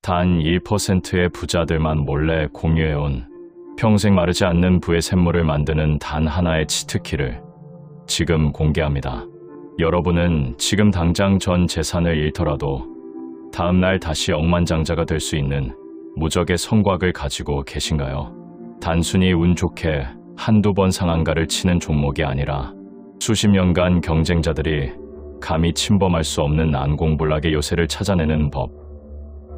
단 1%의 부자들만 몰래 공유해온 평생 마르지 않는 부의 샘물을 만드는 단 하나의 치트키를 지금 공개합니다. 여러분은 지금 당장 전 재산을 잃더라도 다음날 다시 억만장자가 될 수 있는 무적의 성곽을 가지고 계신가요? 단순히 운 좋게 한두 번 상한가를 치는 종목이 아니라 수십 년간 경쟁자들이 감히 침범할 수 없는 안공불락의 요새를 찾아내는 법.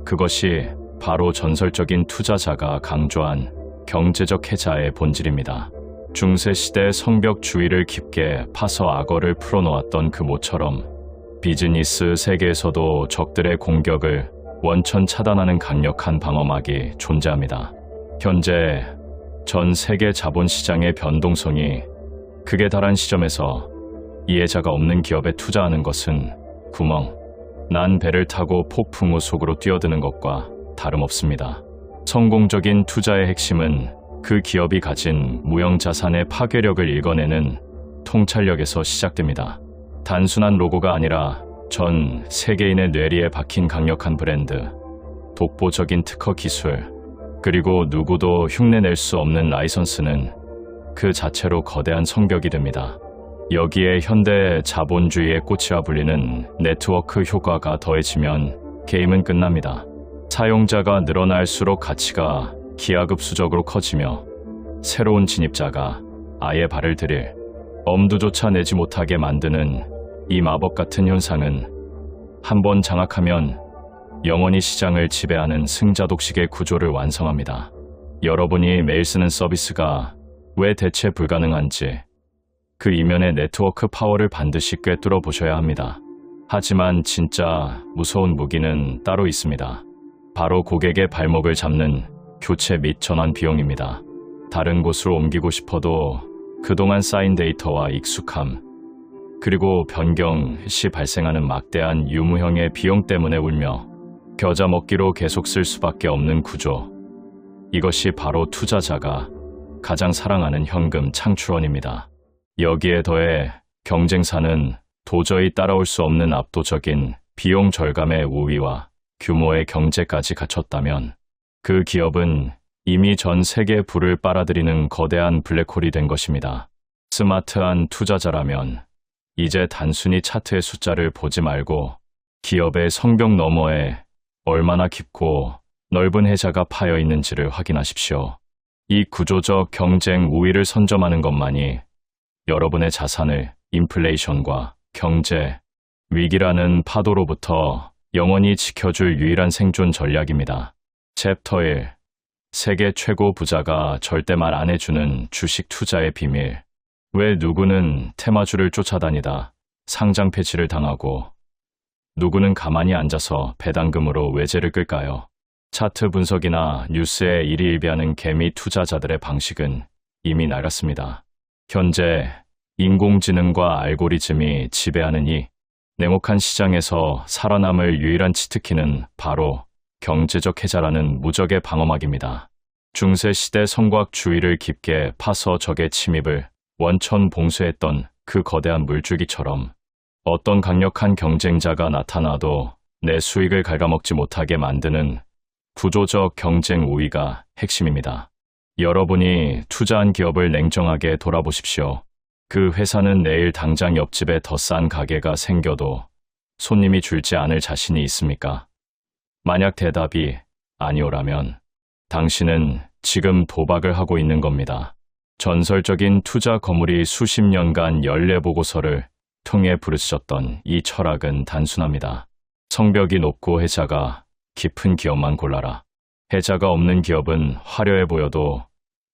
그것이 바로 전설적인 투자자가 강조한 경제적 해자의 본질입니다. 중세시대 성벽 주위를 깊게 파서 악어를 풀어놓았던 그 모처럼 비즈니스 세계에서도 적들의 공격을 원천 차단하는 강력한 방어막이 존재합니다. 현재 전 세계 자본시장의 변동성이 극에 달한 시점에서 이해자가 없는 기업에 투자하는 것은 구멍 난 배를 타고 폭풍우 속으로 뛰어드는 것과 다름없습니다. 성공적인 투자의 핵심은 그 기업이 가진 무형자산의 파괴력을 읽어내는 통찰력에서 시작됩니다. 단순한 로고가 아니라 전 세계인의 뇌리에 박힌 강력한 브랜드, 독보적인 특허 기술, 그리고 누구도 흉내낼 수 없는 라이선스는 그 자체로 거대한 성벽이 됩니다. 여기에 현대 자본주의의 꽃이라 불리는 네트워크 효과가 더해지면 게임은 끝납니다. 사용자가 늘어날수록 가치가 기하급수적으로 커지며 새로운 진입자가 아예 발을 들일 엄두조차 내지 못하게 만드는 이 마법 같은 현상은 한번 장악하면 영원히 시장을 지배하는 승자독식의 구조를 완성합니다. 여러분이 매일 쓰는 서비스가 왜 대체 불가능한지 그 이면의 네트워크 파워를 반드시 꿰뚫어 보셔야 합니다. 하지만 진짜 무서운 무기는 따로 있습니다. 바로 고객의 발목을 잡는 교체 및 전환 비용입니다. 다른 곳으로 옮기고 싶어도 그동안 쌓인 데이터와 익숙함, 그리고 변경 시 발생하는 막대한 유무형의 비용 때문에 울며 겨자 먹기로 계속 쓸 수밖에 없는 구조. 이것이 바로 투자자가 가장 사랑하는 현금 창출원입니다. 여기에 더해 경쟁사는 도저히 따라올 수 없는 압도적인 비용 절감의 우위와 규모의 경제까지 갖췄다면 그 기업은 이미 전 세계 부를 빨아들이는 거대한 블랙홀이 된 것입니다. 스마트한 투자자라면 이제 단순히 차트의 숫자를 보지 말고 기업의 성벽 너머에 얼마나 깊고 넓은 해자가 파여 있는지를 확인하십시오. 이 구조적 경쟁 우위를 선점하는 것만이 여러분의 자산을 인플레이션과 경제 위기라는 파도로부터 영원히 지켜줄 유일한 생존 전략입니다. 챕터 1. 세계 최고 부자가 절대 말 안 해주는 주식 투자의 비밀. 왜 누구는 테마주를 쫓아다니다 상장 폐지를 당하고 누구는 가만히 앉아서 배당금으로 외제를 끌까요? 차트 분석이나 뉴스에 일희일비하는 개미 투자자들의 방식은 이미 낡았습니다. 현재 인공지능과 알고리즘이 지배하는 이 냉혹한 시장에서 살아남을 유일한 치트키는 바로 경제적 해자라는 무적의 방어막입니다. 중세시대 성곽 주위를 깊게 파서 적의 침입을 원천 봉쇄했던 그 거대한 물줄기처럼 어떤 강력한 경쟁자가 나타나도 내 수익을 갉아먹지 못하게 만드는 구조적 경쟁 우위가 핵심입니다. 여러분이 투자한 기업을 냉정하게 돌아보십시오. 그 회사는 내일 당장 옆집에 더 싼 가게가 생겨도 손님이 줄지 않을 자신이 있습니까? 만약 대답이 아니오라면 당신은 지금 도박을 하고 있는 겁니다. 전설적인 투자 거물이 수십 년간 연례보고서를 통해 부르짖었던 이 철학은 단순합니다. 성벽이 높고 해자가 깊은 기업만 골라라. 해자가 없는 기업은 화려해 보여도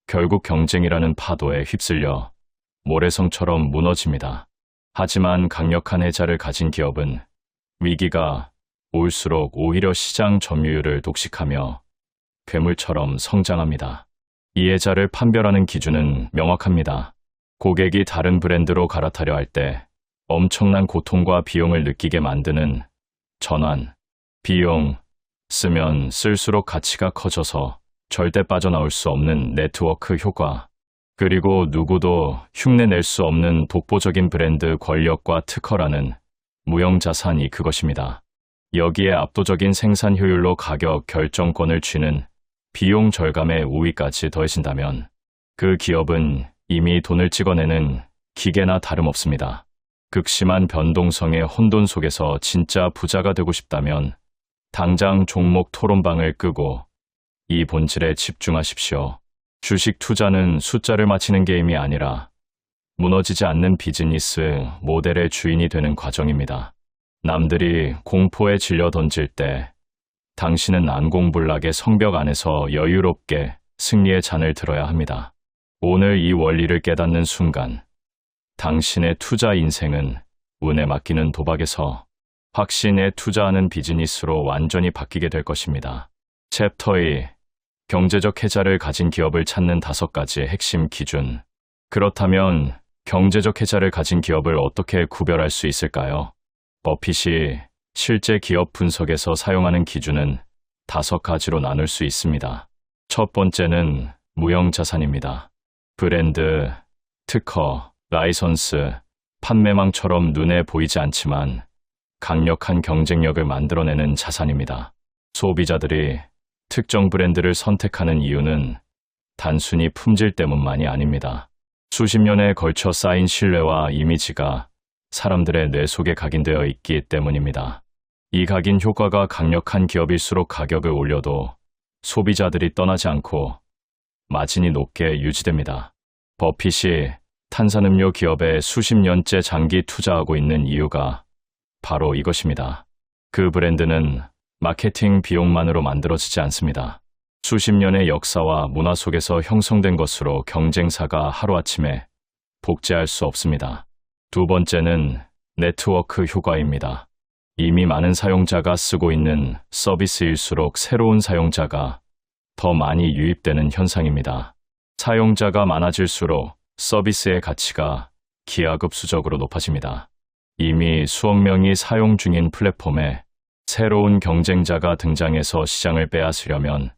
결국 경쟁이라는 파도에 휩쓸려 모래성처럼 무너집니다. 하지만 강력한 해자를 가진 기업은 위기가 올수록 오히려 시장 점유율을 독식하며 괴물처럼 성장합니다. 이 해자를 판별하는 기준은 명확합니다. 고객이 다른 브랜드로 갈아타려 할 때 엄청난 고통과 비용을 느끼게 만드는 전환, 비용, 쓰면 쓸수록 가치가 커져서 절대 빠져나올 수 없는 네트워크 효과, 그리고 누구도 흉내낼 수 없는 독보적인 브랜드 권력과 특허라는 무형자산이 그것입니다. 여기에 압도적인 생산 효율로 가격 결정권을 쥐는 비용 절감의 우위까지 더해진다면 그 기업은 이미 돈을 찍어내는 기계나 다름없습니다. 극심한 변동성의 혼돈 속에서 진짜 부자가 되고 싶다면 당장 종목 토론방을 끄고 이 본질에 집중하십시오. 주식 투자는 숫자를 맞히는 게임이 아니라 무너지지 않는 비즈니스 모델의 주인이 되는 과정입니다. 남들이 공포에 질려 던질 때 당신은 안공불락의 성벽 안에서 여유롭게 승리의 잔을 들어야 합니다. 오늘 이 원리를 깨닫는 순간 당신의 투자 인생은 운에 맡기는 도박에서 확신에 투자하는 비즈니스로 완전히 바뀌게 될 것입니다. 챕터 2. 경제적 해자를 가진 기업을 찾는 5가지의 핵심 기준. 그렇다면 경제적 해자를 가진 기업을 어떻게 구별할 수 있을까요? 버핏이 실제 기업 분석에서 사용하는 기준은 5가지로 나눌 수 있습니다. 첫 번째는 무형자산입니다. 브랜드, 특허, 라이선스, 판매망처럼 눈에 보이지 않지만 강력한 경쟁력을 만들어내는 자산입니다. 소비자들이 특정 브랜드를 선택하는 이유는 단순히 품질 때문만이 아닙니다. 수십 년에 걸쳐 쌓인 신뢰와 이미지가 사람들의 뇌 속에 각인되어 있기 때문입니다. 이 각인 효과가 강력한 기업일수록 가격을 올려도 소비자들이 떠나지 않고 마진이 높게 유지됩니다. 버핏이 탄산음료 기업에 수십 년째 장기 투자하고 있는 이유가 바로 이것입니다. 그 브랜드는 마케팅 비용만으로 만들어지지 않습니다. 수십 년의 역사와 문화 속에서 형성된 것으로 경쟁사가 하루아침에 복제할 수 없습니다. 두 번째는 네트워크 효과입니다. 이미 많은 사용자가 쓰고 있는 서비스일수록 새로운 사용자가 더 많이 유입되는 현상입니다. 사용자가 많아질수록 서비스의 가치가 기하급수적으로 높아집니다. 이미 수억 명이 사용 중인 플랫폼에 새로운 경쟁자가 등장해서 시장을 빼앗으려면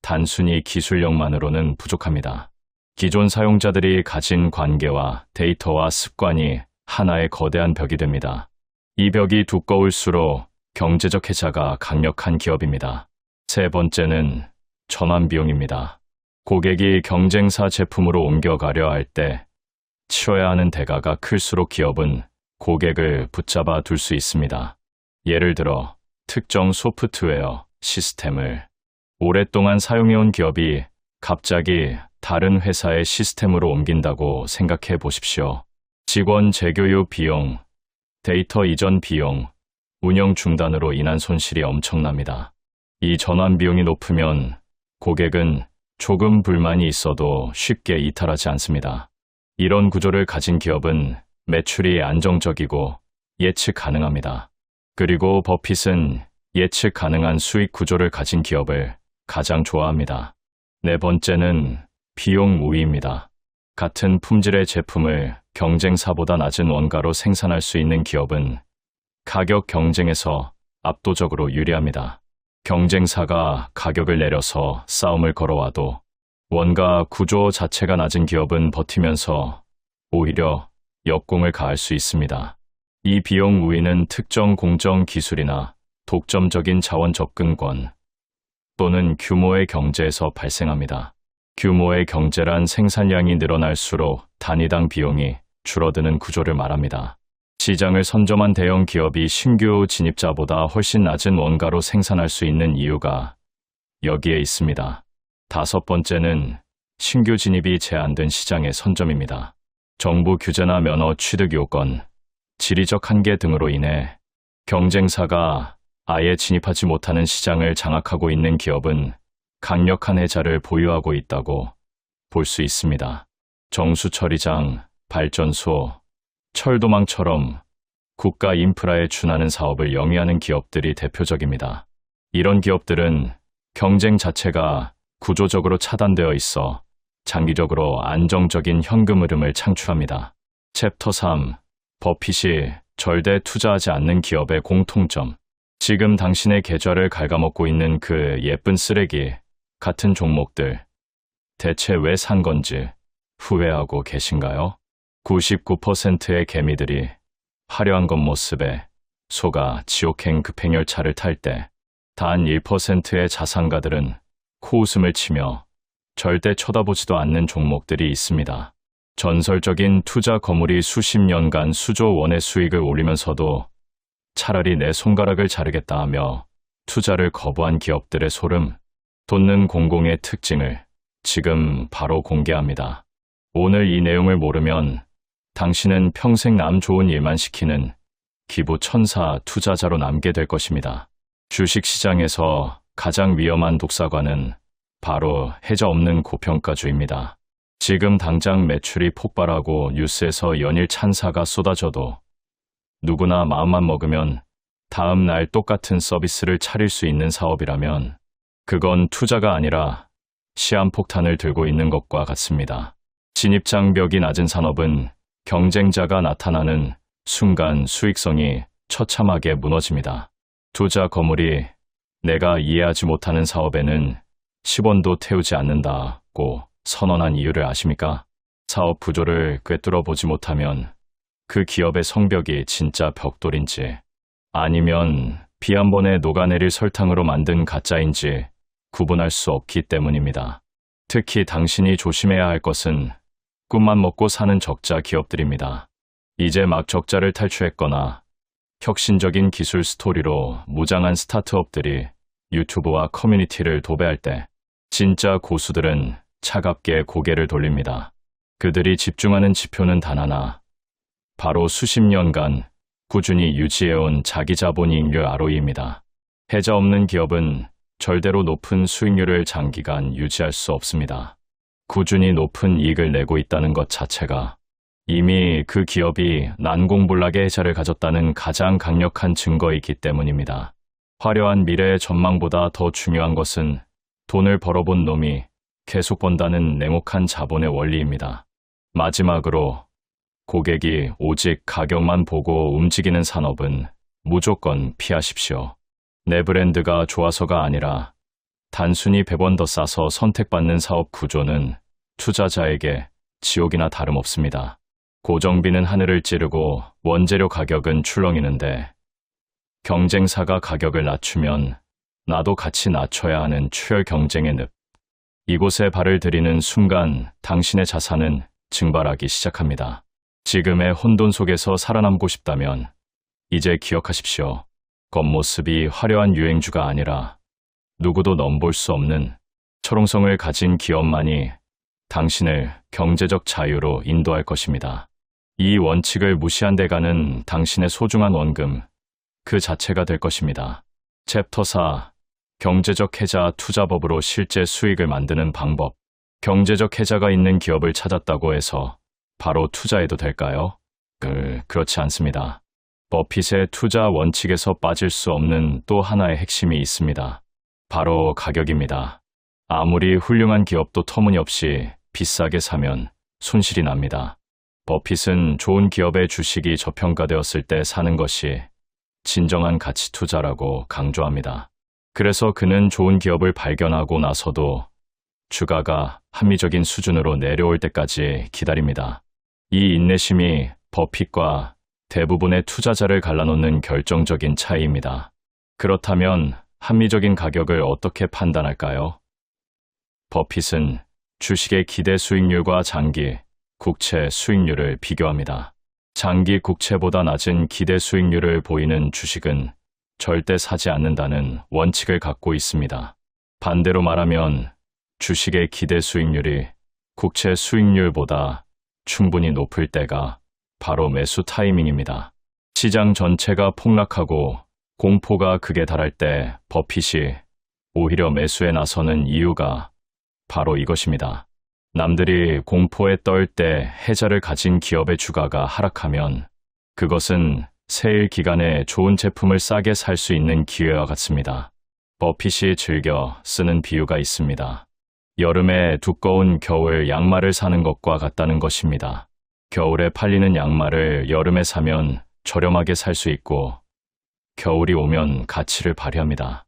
단순히 기술력만으로는 부족합니다. 기존 사용자들이 가진 관계와 데이터와 습관이 하나의 거대한 벽이 됩니다. 이 벽이 두꺼울수록 경제적 해자가 강력한 기업입니다. 세 번째는 전환 비용입니다. 고객이 경쟁사 제품으로 옮겨가려 할 때 치러야 하는 대가가 클수록 기업은 고객을 붙잡아 둘 수 있습니다. 예를 들어 특정 소프트웨어, 시스템을 오랫동안 사용해온 기업이 갑자기 다른 회사의 시스템으로 옮긴다고 생각해 보십시오. 직원 재교육 비용, 데이터 이전 비용, 운영 중단으로 인한 손실이 엄청납니다. 이 전환 비용이 높으면 고객은 조금 불만이 있어도 쉽게 이탈하지 않습니다. 이런 구조를 가진 기업은 매출이 안정적이고 예측 가능합니다. 그리고 버핏은 예측 가능한 수익 구조를 가진 기업을 가장 좋아합니다. 네 번째는 비용 우위입니다. 같은 품질의 제품을 경쟁사보다 낮은 원가로 생산할 수 있는 기업은 가격 경쟁에서 압도적으로 유리합니다. 경쟁사가 가격을 내려서 싸움을 걸어와도 원가 구조 자체가 낮은 기업은 버티면서 오히려 역공을 가할 수 있습니다. 이 비용 우위는 특정 공정 기술이나 독점적인 자원 접근권 또는 규모의 경제에서 발생합니다. 규모의 경제란 생산량이 늘어날수록 단위당 비용이 줄어드는 구조를 말합니다. 시장을 선점한 대형 기업이 신규 진입자보다 훨씬 낮은 원가로 생산할 수 있는 이유가 여기에 있습니다. 다섯 번째는 신규 진입이 제한된 시장의 선점입니다. 정부 규제나 면허 취득 요건, 지리적 한계 등으로 인해 경쟁사가 아예 진입하지 못하는 시장을 장악하고 있는 기업은 강력한 해자를 보유하고 있다고 볼 수 있습니다. 정수처리장, 발전소, 철도망처럼 국가 인프라에 준하는 사업을 영위하는 기업들이 대표적입니다. 이런 기업들은 경쟁 자체가 구조적으로 차단되어 있어 장기적으로 안정적인 현금 흐름을 창출합니다. 챕터 3. 버핏이 절대 투자하지 않는 기업의 공통점. 지금 당신의 계좌를 갉아먹고 있는 그 예쁜 쓰레기 같은 종목들, 대체 왜 산 건지 후회하고 계신가요? 99%의 개미들이 화려한 겉모습에 소가 지옥행 급행열차를 탈 때 단 1%의 자산가들은 코웃음을 치며 절대 쳐다보지도 않는 종목들이 있습니다. 전설적인 투자 거물이 수십 년간 수조 원의 수익을 올리면서도 차라리 내 손가락을 자르겠다 하며 투자를 거부한 기업들의 소름 돋는 공공의 특징을 지금 바로 공개합니다. 오늘 이 내용을 모르면 당신은 평생 남 좋은 일만 시키는 기부 천사 투자자로 남게 될 것입니다. 주식시장에서 가장 위험한 독사과는 바로 해저 없는 고평가주의입니다. 지금 당장 매출이 폭발하고 뉴스에서 연일 찬사가 쏟아져도 누구나 마음만 먹으면 다음 날 똑같은 서비스를 차릴 수 있는 사업이라면 그건 투자가 아니라 시한폭탄을 들고 있는 것과 같습니다. 진입장벽이 낮은 산업은 경쟁자가 나타나는 순간 수익성이 처참하게 무너집니다. 투자 거물이 내가 이해하지 못하는 사업에는 10원도 태우지 않는다고 선언한 이유를 아십니까? 사업 구조를 꿰뚫어 보지 못하면 그 기업의 성벽이 진짜 벽돌인지 아니면 비 한 번에 녹아내릴 설탕으로 만든 가짜인지 구분할 수 없기 때문입니다. 특히 당신이 조심해야 할 것은 꿈만 먹고 사는 적자 기업들입니다. 이제 막 적자를 탈출했거나 혁신적인 기술 스토리로 무장한 스타트업들이 유튜브와 커뮤니티를 도배할 때 진짜 고수들은 차갑게 고개를 돌립니다. 그들이 집중하는 지표는 단 하나, 바로 수십 년간 꾸준히 유지해온 자기자본이익률 ROE입니다. 해자 없는 기업은 절대로 높은 수익률을 장기간 유지할 수 없습니다. 꾸준히 높은 이익을 내고 있다는 것 자체가 이미 그 기업이 난공불락의 해자를 가졌다는 가장 강력한 증거이기 때문입니다. 화려한 미래의 전망보다 더 중요한 것은 돈을 벌어본 놈이 계속 번다는 냉혹한 자본의 원리입니다. 마지막으로 고객이 오직 가격만 보고 움직이는 산업은 무조건 피하십시오. 내 브랜드가 좋아서가 아니라 단순히 100원 더 싸서 선택받는 사업 구조는 투자자에게 지옥이나 다름없습니다. 고정비는 하늘을 찌르고 원재료 가격은 출렁이는데 경쟁사가 가격을 낮추면 나도 같이 낮춰야 하는 추열 경쟁의 늪. 이곳에 발을 들이는 순간 당신의 자산은 증발하기 시작합니다. 지금의 혼돈 속에서 살아남고 싶다면 이제 기억하십시오. 겉모습이 화려한 유행주가 아니라 누구도 넘볼 수 없는 철옹성을 가진 기업만이 당신을 경제적 자유로 인도할 것입니다. 이 원칙을 무시한 데 가는 당신의 소중한 원금, 그 자체가 될 것입니다. 챕터 4. 경제적 해자 투자법으로 실제 수익을 만드는 방법. 경제적 해자가 있는 기업을 찾았다고 해서 바로 투자해도 될까요? 그렇지 않습니다. 버핏의 투자 원칙에서 빠질 수 없는 또 하나의 핵심이 있습니다. 바로 가격입니다. 아무리 훌륭한 기업도 터무니없이 비싸게 사면 손실이 납니다. 버핏은 좋은 기업의 주식이 저평가되었을 때 사는 것이 진정한 가치 투자라고 강조합니다. 그래서 그는 좋은 기업을 발견하고 나서도 주가가 합리적인 수준으로 내려올 때까지 기다립니다. 이 인내심이 버핏과 대부분의 투자자를 갈라놓는 결정적인 차이입니다. 그렇다면 합리적인 가격을 어떻게 판단할까요? 버핏은 주식의 기대 수익률과 장기 국채 수익률을 비교합니다. 장기 국채보다 낮은 기대 수익률을 보이는 주식은 절대 사지 않는다는 원칙을 갖고 있습니다. 반대로 말하면 주식의 기대 수익률이 국채 수익률보다 충분히 높을 때가 바로 매수 타이밍입니다. 시장 전체가 폭락하고 공포가 극에 달할 때 버핏이 오히려 매수에 나서는 이유가 바로 이것입니다. 남들이 공포에 떨 때 해자를 가진 기업의 주가가 하락하면 그것은 세일 기간에 좋은 제품을 싸게 살 수 있는 기회와 같습니다. 버핏이 즐겨 쓰는 비유가 있습니다. 여름에 두꺼운 겨울 양말을 사는 것과 같다는 것입니다. 겨울에 팔리는 양말을 여름에 사면 저렴하게 살 수 있고 겨울이 오면 가치를 발휘합니다.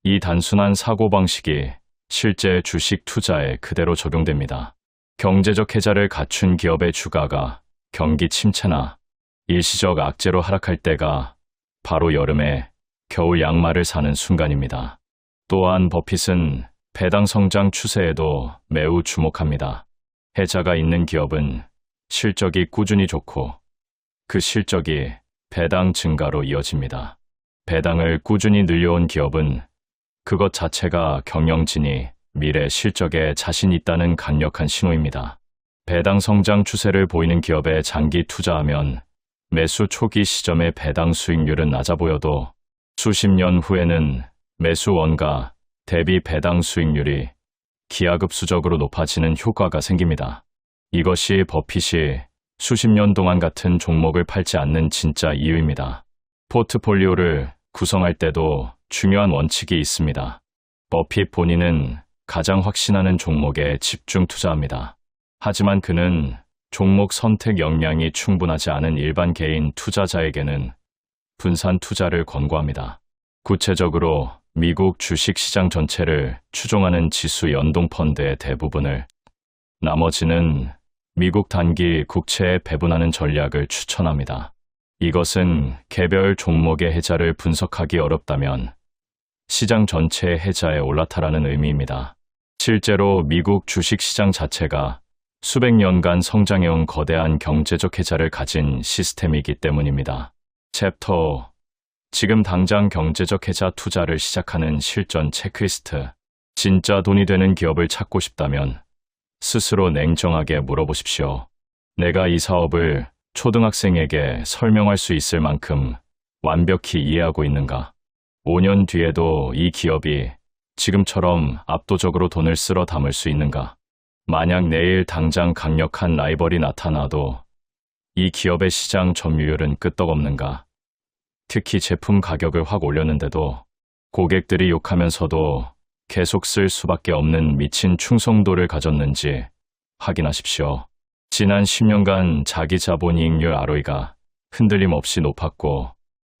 이 단순한 사고방식이 실제 주식 투자에 그대로 적용됩니다. 경제적 해자를 갖춘 기업의 주가가 경기 침체나 일시적 악재로 하락할 때가 바로 여름에 겨울 양말을 사는 순간입니다. 또한 버핏은 배당 성장 추세에도 매우 주목합니다. 해자가 있는 기업은 실적이 꾸준히 좋고 그 실적이 배당 증가로 이어집니다. 배당을 꾸준히 늘려온 기업은 그것 자체가 경영진이 미래 실적에 자신 있다는 강력한 신호입니다. 배당 성장 추세를 보이는 기업에 장기 투자하면 매수 초기 시점의 배당 수익률은 낮아 보여도 수십 년 후에는 매수 원가 대비 배당 수익률이 기하급수적으로 높아지는 효과가 생깁니다. 이것이 버핏이 수십 년 동안 같은 종목을 팔지 않는 진짜 이유입니다. 포트폴리오를 구성할 때도 중요한 원칙이 있습니다. 버핏 본인은 가장 확신하는 종목에 집중 투자합니다. 하지만 그는 종목 선택 역량이 충분하지 않은 일반 개인 투자자에게는 분산 투자를 권고합니다. 구체적으로 미국 주식시장 전체를 추종하는 지수 연동 펀드의 대부분을, 나머지는 미국 단기 국채에 배분하는 전략을 추천합니다. 이것은 개별 종목의 해자를 분석하기 어렵다면 시장 전체의 해자에 올라타라는 의미입니다. 실제로 미국 주식시장 자체가 수백 년간 성장해온 거대한 경제적 해자를 가진 시스템이기 때문입니다. 챕터 지금 당장 경제적 해자 투자를 시작하는 실전 체크리스트. 진짜 돈이 되는 기업을 찾고 싶다면 스스로 냉정하게 물어보십시오. 내가 이 사업을 초등학생에게 설명할 수 있을 만큼 완벽히 이해하고 있는가? 5년 뒤에도 이 기업이 지금처럼 압도적으로 돈을 쓸어 담을 수 있는가? 만약 내일 당장 강력한 라이벌이 나타나도 이 기업의 시장 점유율은 끄떡없는가? 특히 제품 가격을 확 올렸는데도 고객들이 욕하면서도 계속 쓸 수밖에 없는 미친 충성도를 가졌는지 확인하십시오. 지난 10년간 자기 자본이익률 ROE가 흔들림 없이 높았고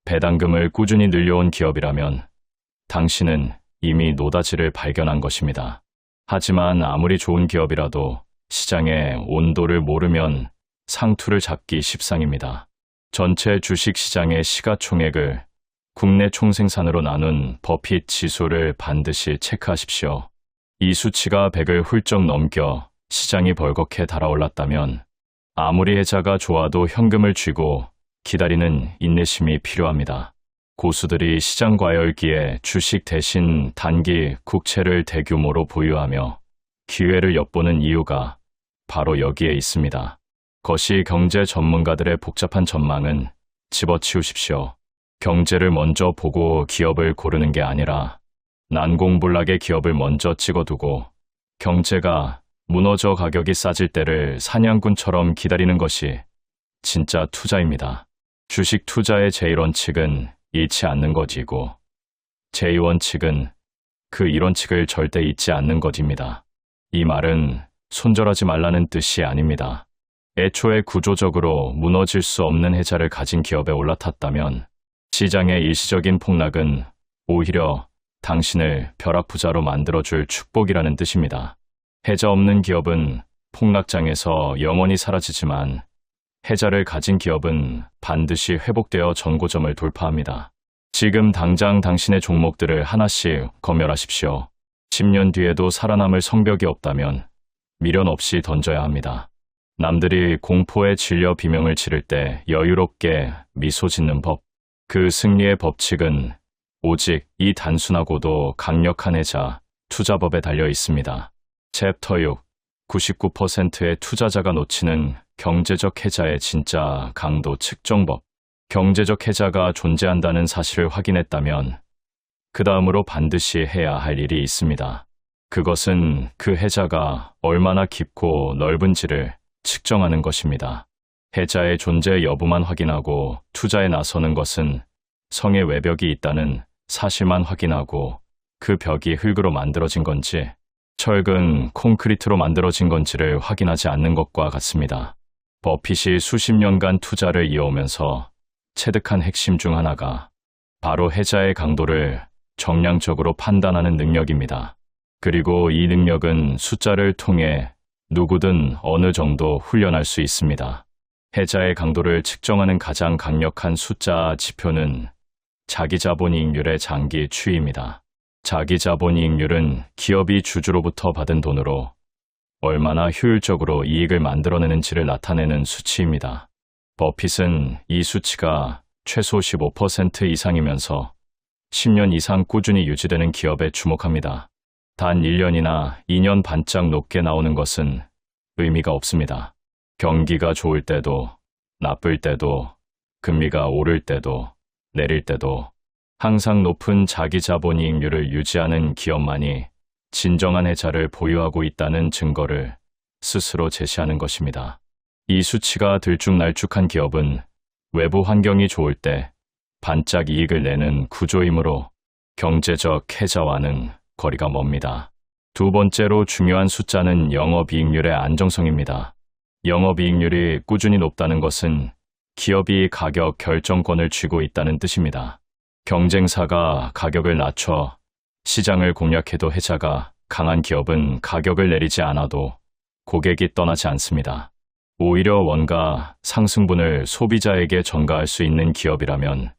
배당금을 꾸준히 늘려온 기업이라면 당신은 이미 노다지를 발견한 것입니다. 하지만 아무리 좋은 기업이라도 시장의 온도를 모르면 상투를 잡기 십상입니다. 전체 주식시장의 시가총액을 국내 총생산으로 나눈 버핏 지수를 반드시 체크하십시오. 이 수치가 100을 훌쩍 넘겨 시장이 벌겋게 달아올랐다면 아무리 해자가 좋아도 현금을 쥐고 기다리는 인내심이 필요합니다. 고수들이 시장 과열기에 주식 대신 단기 국채를 대규모로 보유하며 기회를 엿보는 이유가 바로 여기에 있습니다. 거시 경제 전문가들의 복잡한 전망은 집어치우십시오. 경제를 먼저 보고 기업을 고르는 게 아니라 난공불락의 기업을 먼저 찍어두고 경제가 무너져 가격이 싸질 때를 사냥꾼처럼 기다리는 것이 진짜 투자입니다. 주식 투자의 제1원칙은 잃지 않는 것이고 제2원칙은 그 1원칙을 절대 잊지 않는 것입니다. 이 말은 손절하지 말라는 뜻이 아닙니다. 애초에 구조적으로 무너질 수 없는 해자를 가진 기업에 올라탔다면 시장의 일시적인 폭락은 오히려 당신을 벼락부자로 만들어줄 축복이라는 뜻입니다. 해자 없는 기업은 폭락장에서 영원히 사라지지만 해자를 가진 기업은 반드시 회복되어 전고점을 돌파합니다. 지금 당장 당신의 종목들을 하나씩 검열하십시오. 10년 뒤에도 살아남을 성벽이 없다면 미련 없이 던져야 합니다. 남들이 공포에 질려 비명을 지를 때 여유롭게 미소 짓는 법. 그 승리의 법칙은 오직 이 단순하고도 강력한 해자, 투자법에 달려 있습니다. 챕터 6. 99%의 투자자가 놓치는 경제적 해자의 진짜 강도 측정법. 경제적 해자가 존재한다는 사실을 확인했다면 그 다음으로 반드시 해야 할 일이 있습니다. 그것은 그 해자가 얼마나 깊고 넓은지를 측정하는 것입니다. 해자의 존재 여부만 확인하고 투자에 나서는 것은 성의 외벽이 있다는 사실만 확인하고 그 벽이 흙으로 만들어진 건지 철근, 콘크리트로 만들어진 건지를 확인하지 않는 것과 같습니다. 버핏이 수십 년간 투자를 이어오면서 체득한 핵심 중 하나가 바로 해자의 강도를 정량적으로 판단하는 능력입니다. 그리고 이 능력은 숫자를 통해 누구든 어느 정도 훈련할 수 있습니다. 해자의 강도를 측정하는 가장 강력한 숫자 지표는 자기자본이익률의 장기 추이입니다. 자기자본이익률은 기업이 주주로부터 받은 돈으로 얼마나 효율적으로 이익을 만들어내는지를 나타내는 수치입니다. 버핏은 이 수치가 최소 15% 이상이면서 10년 이상 꾸준히 유지되는 기업에 주목합니다. 단 1년이나 2년 반짝 높게 나오는 것은 의미가 없습니다. 경기가 좋을 때도, 나쁠 때도, 금리가 오를 때도, 내릴 때도 항상 높은 자기자본이익률을 유지하는 기업만이 진정한 해자를 보유하고 있다는 증거를 스스로 제시하는 것입니다. 이 수치가 들쭉날쭉한 기업은 외부 환경이 좋을 때 반짝 이익을 내는 구조이므로 경제적 해자와는 거리가 멉니다. 두 번째로 중요한 숫자는 영업이익률의 안정성입니다. 영업이익률이 꾸준히 높다는 것은 기업이 가격 결정권을 쥐고 있다는 뜻입니다. 경쟁사가 가격을 낮춰 시장을 공략해도 해자가 강한 기업은 가격을 내리지 않아도 고객이 떠나지 않습니다. 오히려 원가 상승분을 소비자에게 전가할 수 있는 기업이라면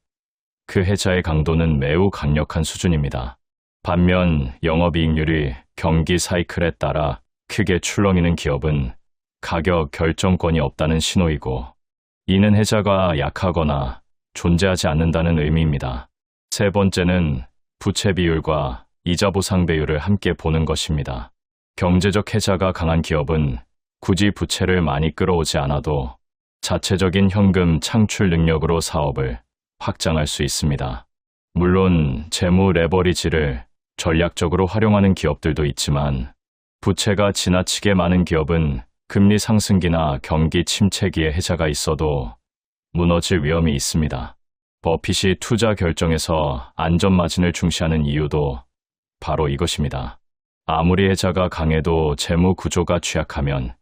그 해자의 강도는 매우 강력한 수준입니다. 반면 영업이익률이 경기 사이클에 따라 크게 출렁이는 기업은 가격 결정권이 없다는 신호이고, 이는 해자가 약하거나 존재하지 않는다는 의미입니다. 세 번째는 부채 비율과 이자 보상 배율을 함께 보는 것입니다. 경제적 해자가 강한 기업은 굳이 부채를 많이 끌어오지 않아도 자체적인 현금 창출 능력으로 사업을 확장할 수 있습니다. 물론 재무 레버리지를 전략적으로 활용하는 기업들도 있지만, 부채가 지나치게 많은 기업은 금리 상승기나 경기 침체기에 해자가 있어도 무너질 위험이 있습니다. 버핏이 투자 결정에서 안전마진을 중시하는 이유도 바로 이것입니다. 아무리 해자가 강해도 재무 구조가 취약하면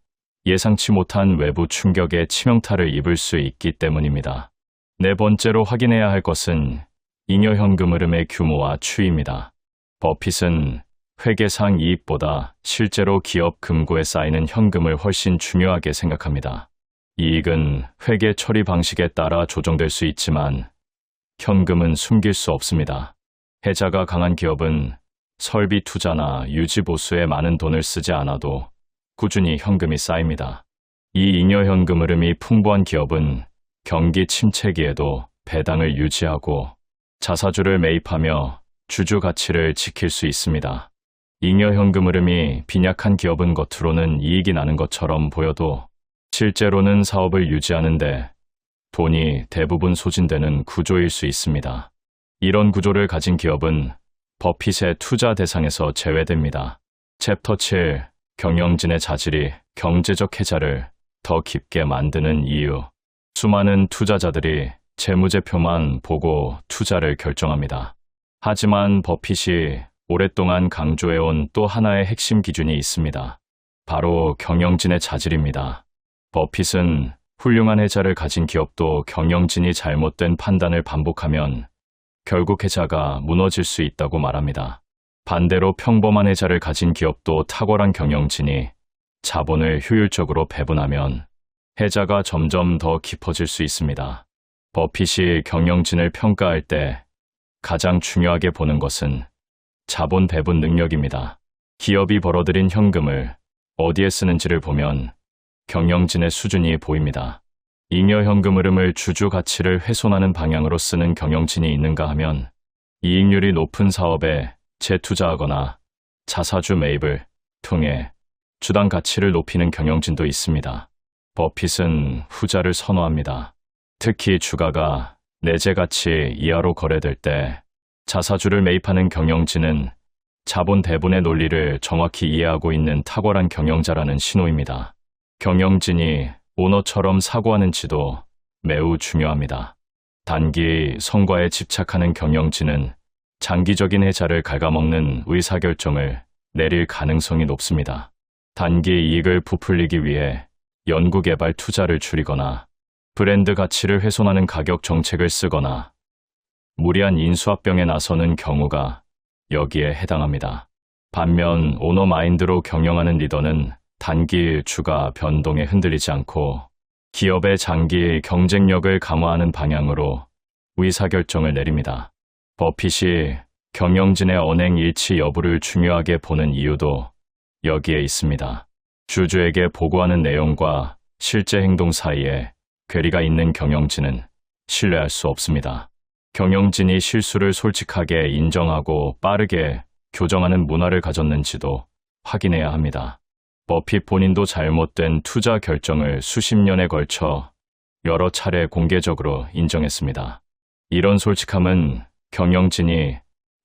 예상치 못한 외부 충격에 치명타를 입을 수 있기 때문입니다. 네 번째로 확인해야 할 것은 잉여 현금 흐름의 규모와 추이입니다. 버핏은 회계상 이익보다 실제로 기업 금고에 쌓이는 현금을 훨씬 중요하게 생각합니다. 이익은 회계 처리 방식에 따라 조정될 수 있지만 현금은 숨길 수 없습니다. 해자가 강한 기업은 설비 투자나 유지 보수에 많은 돈을 쓰지 않아도 꾸준히 현금이 쌓입니다. 이 잉여 현금 흐름이 풍부한 기업은 경기 침체기에도 배당을 유지하고 자사주를 매입하며 주주 가치를 지킬 수 있습니다. 잉여 현금 흐름이 빈약한 기업은 겉으로는 이익이 나는 것처럼 보여도 실제로는 사업을 유지하는데 돈이 대부분 소진되는 구조일 수 있습니다. 이런 구조를 가진 기업은 버핏의 투자 대상에서 제외됩니다. 챕터 7. 경영진의 자질이 경제적 해자를 더 깊게 만드는 이유. 수많은 투자자들이 재무제표만 보고 투자를 결정합니다. 하지만 버핏이 오랫동안 강조해온 또 하나의 핵심 기준이 있습니다. 바로 경영진의 자질입니다. 버핏은 훌륭한 해자를 가진 기업도 경영진이 잘못된 판단을 반복하면 결국 해자가 무너질 수 있다고 말합니다. 반대로 평범한 해자를 가진 기업도 탁월한 경영진이 자본을 효율적으로 배분하면 해자가 점점 더 깊어질 수 있습니다. 버핏이 경영진을 평가할 때 가장 중요하게 보는 것은 자본 배분 능력입니다. 기업이 벌어들인 현금을 어디에 쓰는지를 보면 경영진의 수준이 보입니다. 잉여 현금 흐름을 주주 가치를 훼손하는 방향으로 쓰는 경영진이 있는가 하면 이익률이 높은 사업에 재투자하거나 자사주 매입을 통해 주당 가치를 높이는 경영진도 있습니다. 버핏은 후자를 선호합니다. 특히 주가가 내재 가치 이하로 거래될 때 자사주를 매입하는 경영진은 자본 배분의 논리를 정확히 이해하고 있는 탁월한 경영자라는 신호입니다. 경영진이 오너처럼 사고하는지도 매우 중요합니다. 단기 성과에 집착하는 경영진은 장기적인 해자를 갉아먹는 의사결정을 내릴 가능성이 높습니다. 단기 이익을 부풀리기 위해 연구개발 투자를 줄이거나 브랜드 가치를 훼손하는 가격 정책을 쓰거나 무리한 인수합병에 나서는 경우가 여기에 해당합니다. 반면 오너 마인드로 경영하는 리더는 단기 주가 변동에 흔들리지 않고 기업의 장기 경쟁력을 강화하는 방향으로 의사결정을 내립니다. 버핏이 경영진의 언행 일치 여부를 중요하게 보는 이유도 여기에 있습니다. 주주에게 보고하는 내용과 실제 행동 사이에 괴리가 있는 경영진은 신뢰할 수 없습니다. 경영진이 실수를 솔직하게 인정하고 빠르게 교정하는 문화를 가졌는지도 확인해야 합니다. 버핏 본인도 잘못된 투자 결정을 수십 년에 걸쳐 여러 차례 공개적으로 인정했습니다. 이런 솔직함은 경영진이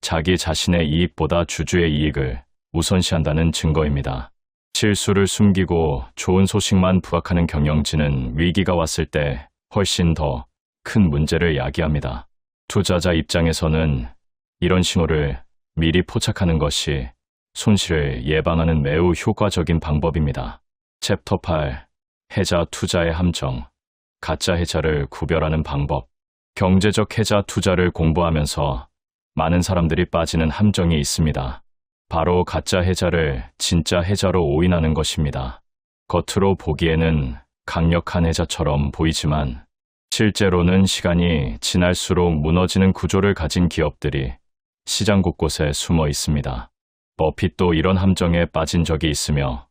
자기 자신의 이익보다 주주의 이익을 우선시한다는 증거입니다. 실수를 숨기고 좋은 소식만 부각하는 경영진은 위기가 왔을 때 훨씬 더 큰 문제를 야기합니다. 투자자 입장에서는 이런 신호를 미리 포착하는 것이 손실을 예방하는 매우 효과적인 방법입니다. 챕터 8. 해자 투자의 함정. 가짜 해자를 구별하는 방법. 경제적 해자 투자를 공부하면서 많은 사람들이 빠지는 함정이 있습니다. 바로 가짜 해자를 진짜 해자로 오인하는 것입니다. 겉으로 보기에는 강력한 해자처럼 보이지만 실제로는 시간이 지날수록 무너지는 구조를 가진 기업들이 시장 곳곳에 숨어 있습니다. 버핏도 이런 함정에 빠진 적이 있으며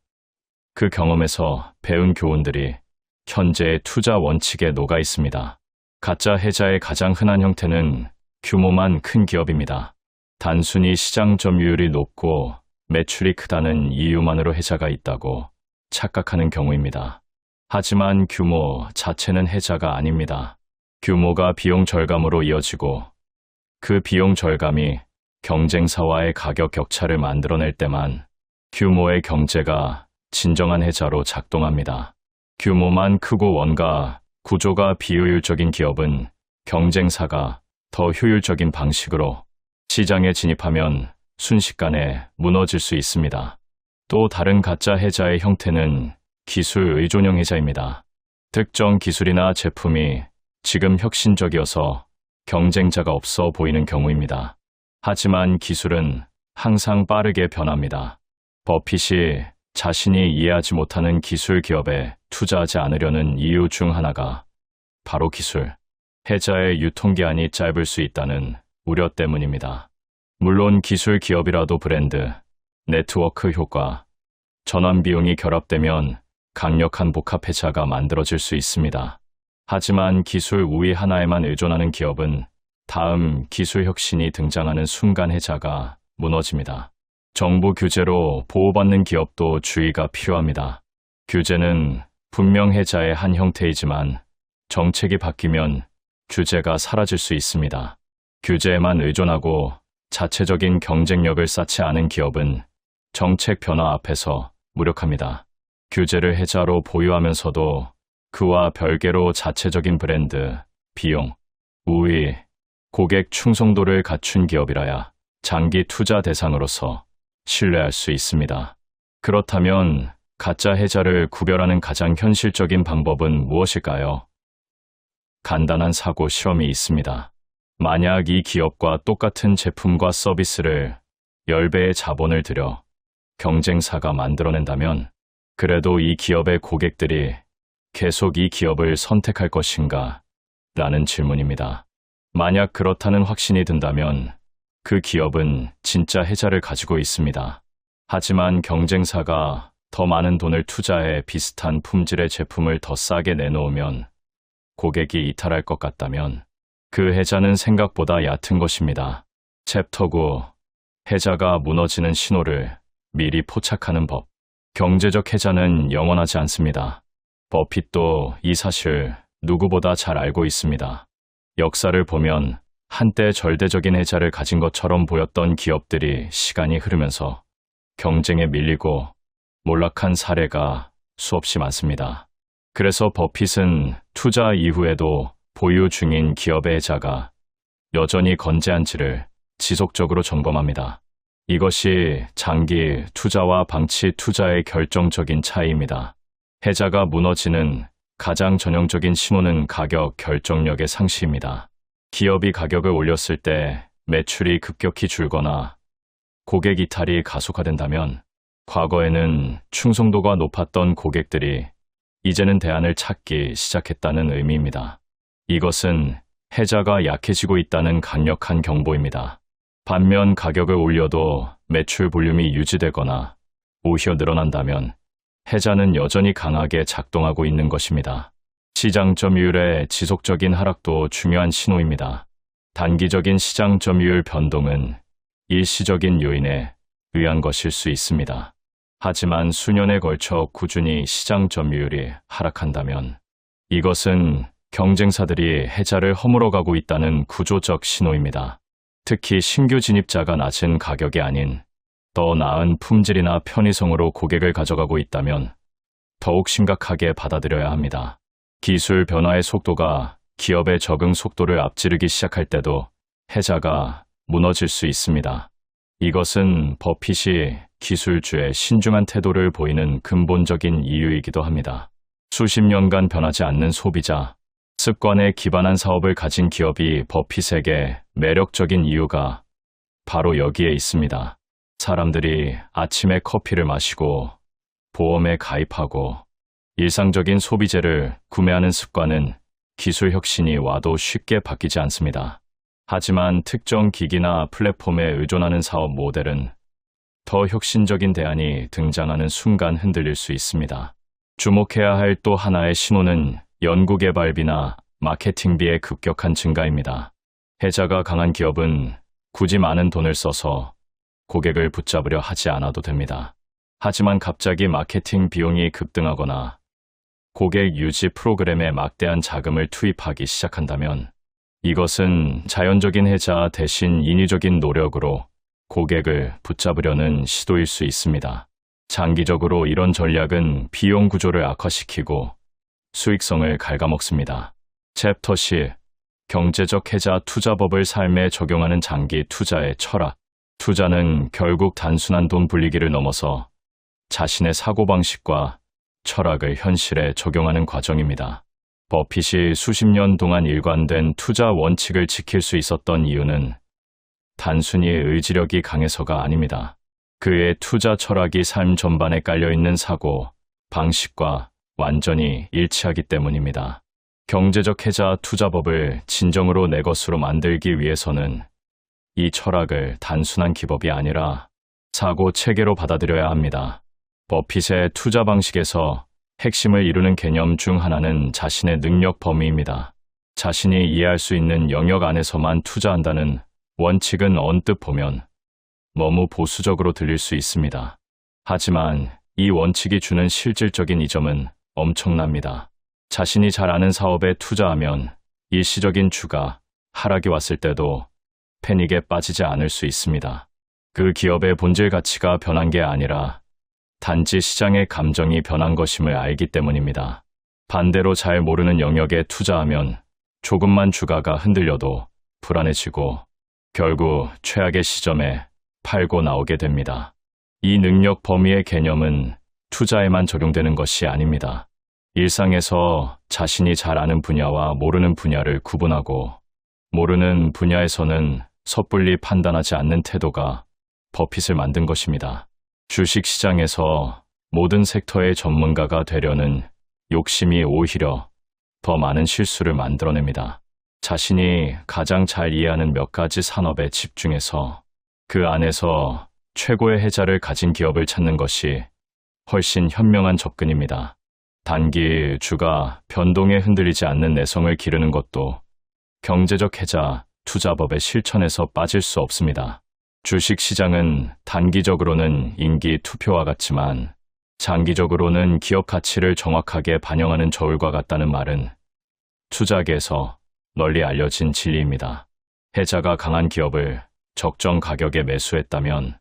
그 경험에서 배운 교훈들이 현재의 투자 원칙에 녹아 있습니다. 가짜 해자의 가장 흔한 형태는 규모만 큰 기업입니다. 단순히 시장 점유율이 높고 매출이 크다는 이유만으로 해자가 있다고 착각하는 경우입니다. 하지만 규모 자체는 해자가 아닙니다. 규모가 비용 절감으로 이어지고 그 비용 절감이 경쟁사와의 가격 격차를 만들어낼 때만 규모의 경제가 진정한 해자로 작동합니다. 규모만 크고 원가 구조가 비효율적인 기업은 경쟁사가 더 효율적인 방식으로 시장에 진입하면 순식간에 무너질 수 있습니다. 또 다른 가짜 해자의 형태는 기술 의존형 해자입니다. 특정 기술이나 제품이 지금 혁신적이어서 경쟁자가 없어 보이는 경우입니다. 하지만 기술은 항상 빠르게 변합니다. 버핏이 자신이 이해하지 못하는 기술 기업에 투자하지 않으려는 이유 중 하나가 바로 기술 해자의 유통기한이 짧을 수 있다는 우려 때문입니다. 물론 기술 기업이라도 브랜드, 네트워크 효과, 전환 비용이 결합되면 강력한 복합 해자가 만들어질 수 있습니다. 하지만 기술 우위 하나에만 의존하는 기업은 다음 기술 혁신이 등장하는 순간 해자가 무너집니다. 정부 규제로 보호받는 기업도 주의가 필요합니다. 규제는 분명 해자의 한 형태이지만 정책이 바뀌면 규제가 사라질 수 있습니다. 규제에만 의존하고 자체적인 경쟁력을 쌓지 않은 기업은 정책 변화 앞에서 무력합니다. 규제를 해자로 보유하면서도 그와 별개로 자체적인 브랜드, 비용, 우위, 고객 충성도를 갖춘 기업이라야 장기 투자 대상으로서 신뢰할 수 있습니다. 그렇다면 가짜 해자를 구별하는 가장 현실적인 방법은 무엇일까요? 간단한 사고 실험이 있습니다. 만약 이 기업과 똑같은 제품과 서비스를 10배의 자본을 들여 경쟁사가 만들어낸다면 그래도 이 기업의 고객들이 계속 이 기업을 선택할 것인가? 라는 질문입니다. 만약 그렇다는 확신이 든다면 그 기업은 진짜 해자를 가지고 있습니다. 하지만 경쟁사가 더 많은 돈을 투자해 비슷한 품질의 제품을 더 싸게 내놓으면 고객이 이탈할 것 같다면 그 해자는 생각보다 얕은 것입니다. 챕터 9. 해자가 무너지는 신호를 미리 포착하는 법. 경제적 해자는 영원하지 않습니다. 버핏도 이 사실 누구보다 잘 알고 있습니다. 역사를 보면 한때 절대적인 해자를 가진 것처럼 보였던 기업들이 시간이 흐르면서 경쟁에 밀리고 몰락한 사례가 수없이 많습니다. 그래서 버핏은 투자 이후에도 보유 중인 기업의 해자가 여전히 건재한지를 지속적으로 점검합니다. 이것이 장기 투자와 방치 투자의 결정적인 차이입니다. 해자가 무너지는 가장 전형적인 신호는 가격 결정력의 상실입니다. 기업이 가격을 올렸을 때 매출이 급격히 줄거나 고객 이탈이 가속화된다면 과거에는 충성도가 높았던 고객들이 이제는 대안을 찾기 시작했다는 의미입니다. 이것은 해자가 약해지고 있다는 강력한 경보입니다. 반면 가격을 올려도 매출 볼륨이 유지되거나 오히려 늘어난다면 해자는 여전히 강하게 작동하고 있는 것입니다. 시장 점유율의 지속적인 하락도 중요한 신호입니다. 단기적인 시장 점유율 변동은 일시적인 요인에 의한 것일 수 있습니다. 하지만 수년에 걸쳐 꾸준히 시장 점유율이 하락한다면 이것은 경쟁사들이 해자를 허물어가고 있다는 구조적 신호입니다. 특히 신규 진입자가 낮은 가격이 아닌 더 나은 품질이나 편의성으로 고객을 가져가고 있다면 더욱 심각하게 받아들여야 합니다. 기술 변화의 속도가 기업의 적응 속도를 앞지르기 시작할 때도 해자가 무너질 수 있습니다. 이것은 버핏이 기술주의 신중한 태도를 보이는 근본적인 이유이기도 합니다. 수십 년간 변하지 않는 소비자, 습관에 기반한 사업을 가진 기업이 버핏에게 매력적인 이유가 바로 여기에 있습니다. 사람들이 아침에 커피를 마시고 보험에 가입하고 일상적인 소비재를 구매하는 습관은 기술 혁신이 와도 쉽게 바뀌지 않습니다. 하지만 특정 기기나 플랫폼에 의존하는 사업 모델은 더 혁신적인 대안이 등장하는 순간 흔들릴 수 있습니다. 주목해야 할 또 하나의 신호는 연구개발비나 마케팅비의 급격한 증가입니다. 해자가 강한 기업은 굳이 많은 돈을 써서 고객을 붙잡으려 하지 않아도 됩니다. 하지만 갑자기 마케팅 비용이 급등하거나 고객 유지 프로그램에 막대한 자금을 투입하기 시작한다면 이것은 자연적인 해자 대신 인위적인 노력으로 고객을 붙잡으려는 시도일 수 있습니다. 장기적으로 이런 전략은 비용 구조를 악화시키고 수익성을 갉아먹습니다. 챕터 10. 경제적 해자 투자법을 삶에 적용하는 장기 투자의 철학. 투자는 결국 단순한 돈 불리기를 넘어서 자신의 사고방식과 철학을 현실에 적용하는 과정입니다. 버핏이 수십 년 동안 일관된 투자 원칙을 지킬 수 있었던 이유는 단순히 의지력이 강해서가 아닙니다. 그의 투자 철학이 삶 전반에 깔려있는 사고, 방식과 완전히 일치하기 때문입니다. 경제적 해자 투자법을 진정으로 내 것으로 만들기 위해서는 이 철학을 단순한 기법이 아니라 사고 체계로 받아들여야 합니다. 버핏의 투자 방식에서 핵심을 이루는 개념 중 하나는 자신의 능력 범위입니다. 자신이 이해할 수 있는 영역 안에서만 투자한다는 원칙은 언뜻 보면 너무 보수적으로 들릴 수 있습니다. 하지만 이 원칙이 주는 실질적인 이점은 엄청납니다. 자신이 잘 아는 사업에 투자하면 일시적인 주가 하락이 왔을 때도 패닉에 빠지지 않을 수 있습니다. 그 기업의 본질 가치가 변한 게 아니라 단지 시장의 감정이 변한 것임을 알기 때문입니다. 반대로 잘 모르는 영역에 투자하면 조금만 주가가 흔들려도 불안해지고 결국 최악의 시점에 팔고 나오게 됩니다. 이 능력 범위의 개념은 투자에만 적용되는 것이 아닙니다. 일상에서 자신이 잘 아는 분야와 모르는 분야를 구분하고 모르는 분야에서는 섣불리 판단하지 않는 태도가 버핏을 만든 것입니다. 주식시장에서 모든 섹터의 전문가가 되려는 욕심이 오히려 더 많은 실수를 만들어냅니다. 자신이 가장 잘 이해하는 몇 가지 산업에 집중해서 그 안에서 최고의 해자를 가진 기업을 찾는 것이 훨씬 현명한 접근입니다. 단기 주가 변동에 흔들리지 않는 내성을 기르는 것도 경제적 해자 투자법의 실천에서 빠질 수 없습니다. 주식시장은 단기적으로는 인기 투표와 같지만 장기적으로는 기업 가치를 정확하게 반영하는 저울과 같다는 말은 투자계에서 널리 알려진 진리입니다. 해자가 강한 기업을 적정 가격에 매수했다면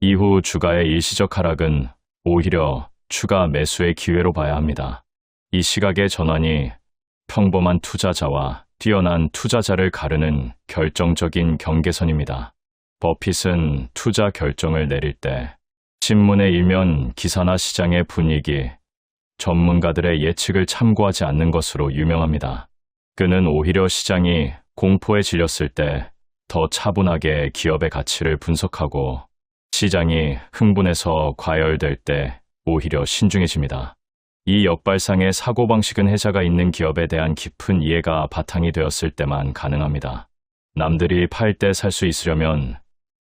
이후 주가의 일시적 하락은 오히려 추가 매수의 기회로 봐야 합니다. 이 시각의 전환이 평범한 투자자와 뛰어난 투자자를 가르는 결정적인 경계선입니다. 버핏은 투자 결정을 내릴 때 신문의 일면 기사나 시장의 분위기, 전문가들의 예측을 참고하지 않는 것으로 유명합니다. 그는 오히려 시장이 공포에 질렸을 때 더 차분하게 기업의 가치를 분석하고 시장이 흥분해서 과열될 때 오히려 신중해집니다. 이 역발상의 사고방식은 해자가 있는 기업에 대한 깊은 이해가 바탕이 되었을 때만 가능합니다. 남들이 팔 때 살 수 있으려면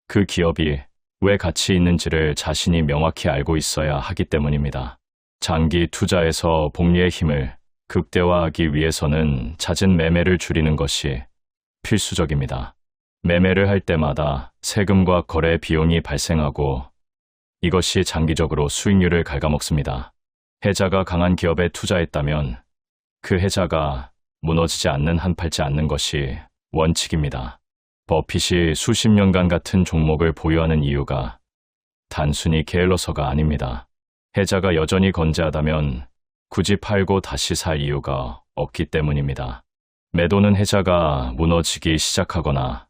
그 기업이 왜 가치 있는지를 자신이 명확히 알고 있어야 하기 때문입니다. 장기 투자에서 복리의 힘을 극대화하기 위해서는 잦은 매매를 줄이는 것이 필수적입니다. 매매를 할 때마다 세금과 거래 비용이 발생하고 이것이 장기적으로 수익률을 갉아먹습니다. 해자가 강한 기업에 투자했다면 그 해자가 무너지지 않는 한 팔지 않는 것이 원칙입니다. 버핏이 수십 년간 같은 종목을 보유하는 이유가 단순히 게을러서가 아닙니다. 해자가 여전히 건재하다면 굳이 팔고 다시 살 이유가 없기 때문입니다. 매도는 해자가 무너지기 시작하거나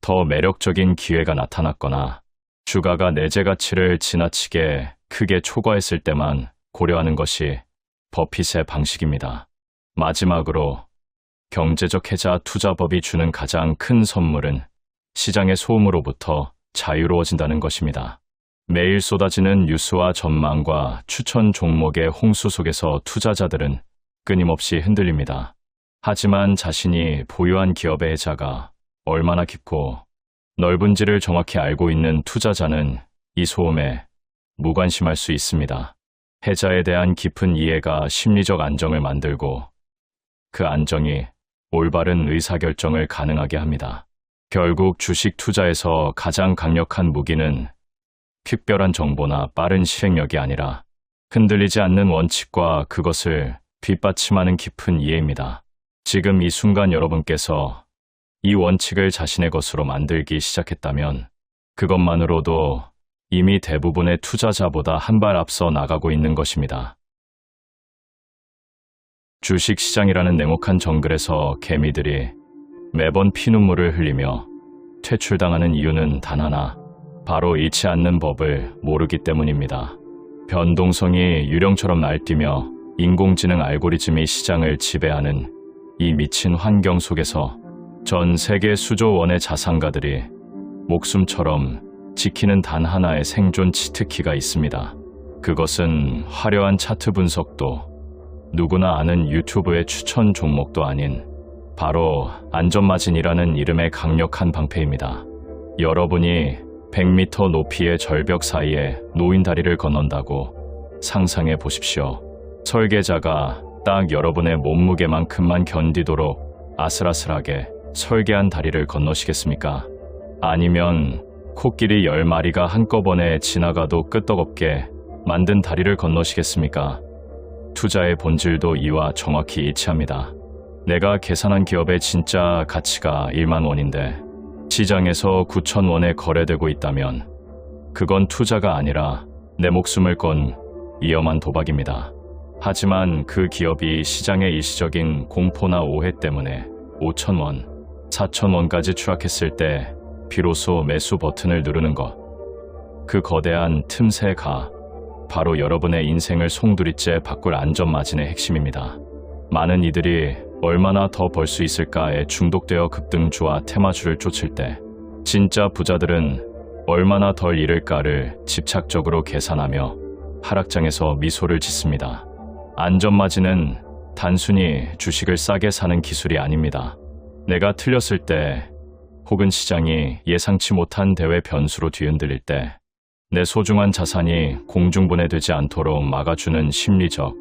더 매력적인 기회가 나타났거나 주가가 내재 가치를 지나치게 크게 초과했을 때만 고려하는 것이 버핏의 방식입니다. 마지막으로 경제적 해자 투자법이 주는 가장 큰 선물은 시장의 소음으로부터 자유로워진다는 것입니다. 매일 쏟아지는 뉴스와 전망과 추천 종목의 홍수 속에서 투자자들은 끊임없이 흔들립니다. 하지만 자신이 보유한 기업의 해자가 얼마나 깊고 넓은지를 정확히 알고 있는 투자자는 이 소음에 무관심할 수 있습니다. 해자에 대한 깊은 이해가 심리적 안정을 만들고 그 안정이 올바른 의사결정을 가능하게 합니다. 결국 주식 투자에서 가장 강력한 무기는 특별한 정보나 빠른 실행력이 아니라 흔들리지 않는 원칙과 그것을 뒷받침하는 깊은 이해입니다. 지금 이 순간 여러분께서 이 원칙을 자신의 것으로 만들기 시작했다면 그것만으로도 이미 대부분의 투자자보다 한 발 앞서 나가고 있는 것입니다. 주식시장이라는 냉혹한 정글에서 개미들이 매번 피눈물을 흘리며 퇴출당하는 이유는 단 하나, 바로 잃지 않는 법을 모르기 때문입니다. 변동성이 유령처럼 날뛰며 인공지능 알고리즘이 시장을 지배하는 이 미친 환경 속에서 전 세계 수조 원의 자산가들이 목숨처럼 지키는 단 하나의 생존 치트키가 있습니다. 그것은 화려한 차트 분석도 누구나 아는 유튜브의 추천 종목도 아닌 바로 안전마진이라는 이름의 강력한 방패입니다. 여러분이 100m 높이의 절벽 사이에 놓인 다리를 건넌다고 상상해 보십시오. 설계자가 딱 여러분의 몸무게만큼만 견디도록 아슬아슬하게 설계한 다리를 건너시겠습니까? 아니면 코끼리 10마리가 한꺼번에 지나가도 끄떡없게 만든 다리를 건너시겠습니까? 투자의 본질도 이와 정확히 일치합니다. 내가 계산한 기업의 진짜 가치가 1만 원인데 시장에서 9천 원에 거래되고 있다면 그건 투자가 아니라 내 목숨을 건 위험한 도박입니다. 하지만 그 기업이 시장의 일시적인 공포나 오해 때문에 5천 원, 4천 원까지 추락했을 때 비로소 매수 버튼을 누르는 것. 그 거대한 틈새가 바로 여러분의 인생을 송두리째 바꿀 안전마진의 핵심입니다. 많은 이들이 얼마나 더 벌 수 있을까에 중독되어 급등주와 테마주를 쫓을 때 진짜 부자들은 얼마나 덜 잃을까를 집착적으로 계산하며 하락장에서 미소를 짓습니다. 안전마진은 단순히 주식을 싸게 사는 기술이 아닙니다. 내가 틀렸을 때 혹은 시장이 예상치 못한 대외 변수로 뒤흔들릴 때 내 소중한 자산이 공중분해되지 않도록 막아주는 심리적,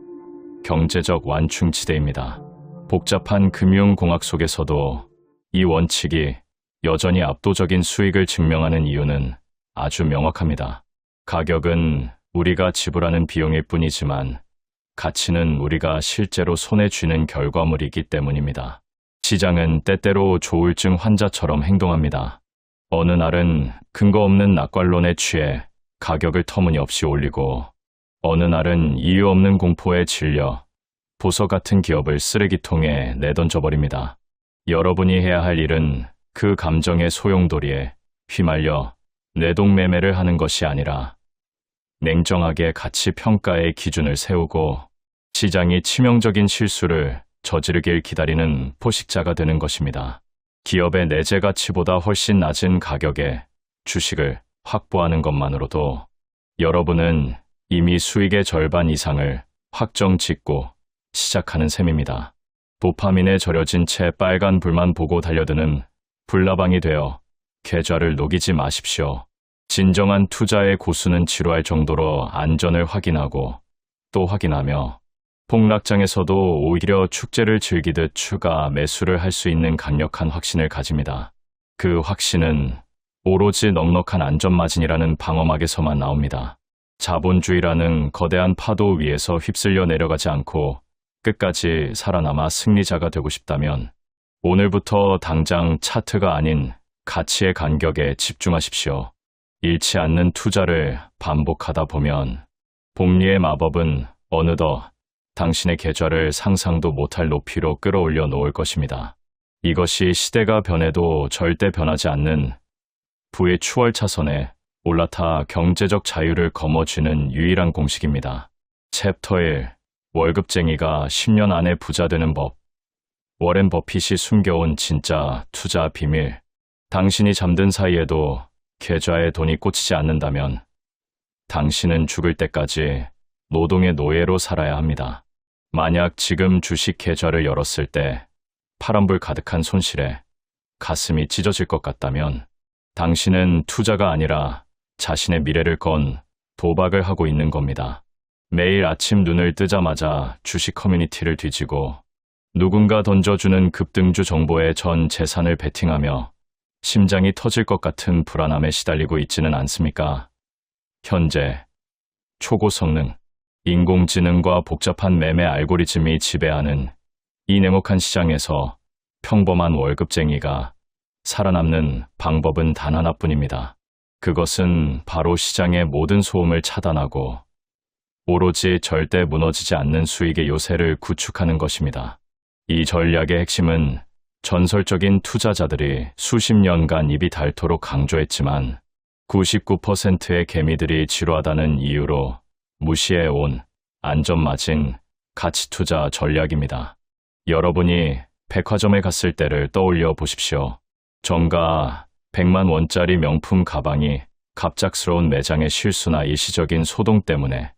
경제적 완충지대입니다. 복잡한 금융공학 속에서도 이 원칙이 여전히 압도적인 수익을 증명하는 이유는 아주 명확합니다. 가격은 우리가 지불하는 비용일 뿐이지만 가치는 우리가 실제로 손에 쥐는 결과물이기 때문입니다. 시장은 때때로 조울증 환자처럼 행동합니다. 어느 날은 근거 없는 낙관론에 취해 가격을 터무니없이 올리고 어느 날은 이유 없는 공포에 질려 보석 같은 기업을 쓰레기통에 내던져버립니다. 여러분이 해야 할 일은 그 감정의 소용돌이에 휘말려 내동매매를 하는 것이 아니라 냉정하게 가치 평가의 기준을 세우고 시장이 치명적인 실수를 저지르길 기다리는 포식자가 되는 것입니다. 기업의 내재 가치보다 훨씬 낮은 가격에 주식을 확보하는 것만으로도 여러분은 이미 수익의 절반 이상을 확정 짓고 시작하는 셈입니다. 도파민에 절여진 채 빨간 불만 보고 달려드는 불나방이 되어 계좌를 녹이지 마십시오. 진정한 투자의 고수는 지루할 정도로 안전을 확인하고 또 확인하며 폭락장에서도 오히려 축제를 즐기듯 추가 매수를 할 수 있는 강력한 확신을 가집니다. 그 확신은 오로지 넉넉한 안전마진이라는 방어막에서만 나옵니다. 자본주의라는 거대한 파도 위에서 휩쓸려 내려가지 않고 끝까지 살아남아 승리자가 되고 싶다면 오늘부터 당장 차트가 아닌 가치의 간격에 집중하십시오. 잃지 않는 투자를 반복하다 보면 복리의 마법은 어느덧 당신의 계좌를 상상도 못할 높이로 끌어올려 놓을 것입니다. 이것이 시대가 변해도 절대 변하지 않는 부의 추월차선에 올라타 경제적 자유를 거머쥐는 유일한 공식입니다. 챕터 1. 월급쟁이가 10년 안에 부자 되는 법. 워렌 버핏이 숨겨온 진짜 투자 비밀. 당신이 잠든 사이에도 계좌에 돈이 꽂히지 않는다면 당신은 죽을 때까지 노동의 노예로 살아야 합니다. 만약 지금 주식 계좌를 열었을 때 파란불 가득한 손실에 가슴이 찢어질 것 같다면 당신은 투자가 아니라 자신의 미래를 건 도박을 하고 있는 겁니다. 매일 아침 눈을 뜨자마자 주식 커뮤니티를 뒤지고 누군가 던져주는 급등주 정보에 전 재산을 베팅하며 심장이 터질 것 같은 불안함에 시달리고 있지는 않습니까? 현재 초고성능, 인공지능과 복잡한 매매 알고리즘이 지배하는 이 냉혹한 시장에서 평범한 월급쟁이가 살아남는 방법은 단 하나뿐입니다. 그것은 바로 시장의 모든 소음을 차단하고 오로지 절대 무너지지 않는 수익의 요새를 구축하는 것입니다. 이 전략의 핵심은 전설적인 투자자들이 수십 년간 입이 닳도록 강조했지만 99%의 개미들이 지루하다는 이유로 무시해온 안전마진 가치투자 전략입니다. 여러분이 백화점에 갔을 때를 떠올려 보십시오. 정가 100만 원짜리 명품 가방이 갑작스러운 매장의 실수나 일시적인 소동 때문에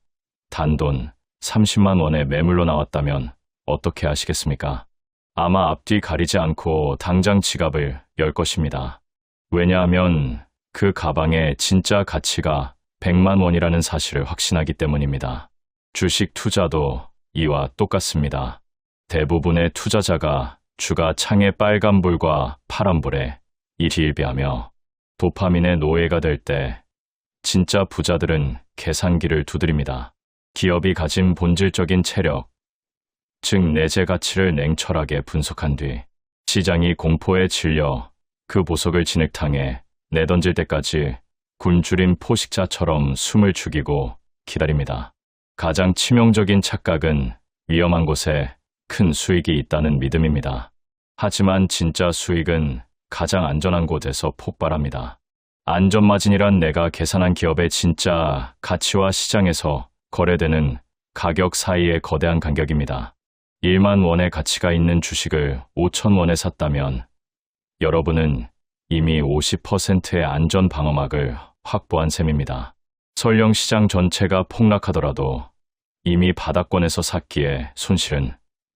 단돈 30만 원의 매물로 나왔다면 어떻게 하시겠습니까? 아마 앞뒤 가리지 않고 당장 지갑을 열 것입니다. 왜냐하면 그 가방의 진짜 가치가 100만 원이라는 사실을 확신하기 때문입니다. 주식 투자도 이와 똑같습니다. 대부분의 투자자가 주가 창의 빨간불과 파란불에 일희일비하며 도파민의 노예가 될 때 진짜 부자들은 계산기를 두드립니다. 기업이 가진 본질적인 체력, 즉 내재 가치를 냉철하게 분석한 뒤 시장이 공포에 질려 그 보석을 진흙탕에 내던질 때까지 굶주린 포식자처럼 숨을 죽이고 기다립니다. 가장 치명적인 착각은 위험한 곳에 큰 수익이 있다는 믿음입니다. 하지만 진짜 수익은 가장 안전한 곳에서 폭발합니다. 안전마진이란 내가 계산한 기업의 진짜 가치와 시장에서 거래되는 가격 사이의 거대한 간격입니다. 1만 원의 가치가 있는 주식을 5천 원에 샀다면 여러분은 이미 50%의 안전 방어막을 확보한 셈입니다. 설령 시장 전체가 폭락하더라도 이미 바닥권에서 샀기에 손실은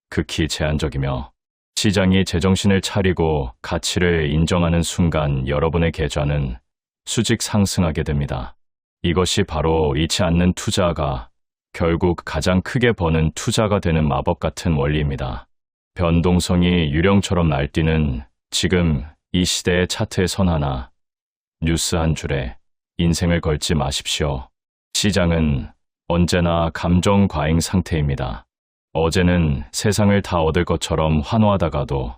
극히 제한적이며 시장이 제정신을 차리고 가치를 인정하는 순간 여러분의 계좌는 수직 상승하게 됩니다. 이것이 바로 잃지 않는 투자가 결국 가장 크게 버는 투자가 되는 마법 같은 원리입니다. 변동성이 유령처럼 날뛰는 지금 이 시대의 차트의 선 하나, 뉴스 한 줄에 인생을 걸지 마십시오. 시장은 언제나 감정 과잉 상태입니다. 어제는 세상을 다 얻을 것처럼 환호하다가도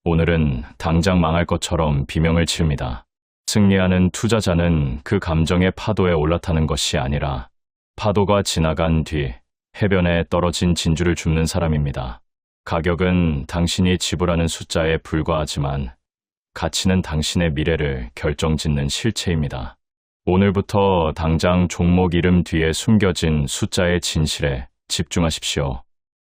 오늘은 당장 망할 것처럼 비명을 칩니다. 승리하는 투자자는 그 감정의 파도에 올라타는 것이 아니라 파도가 지나간 뒤 해변에 떨어진 진주를 줍는 사람입니다. 가격은 당신이 지불하는 숫자에 불과하지만 가치는 당신의 미래를 결정짓는 실체입니다. 오늘부터 당장 종목 이름 뒤에 숨겨진 숫자의 진실에 집중하십시오.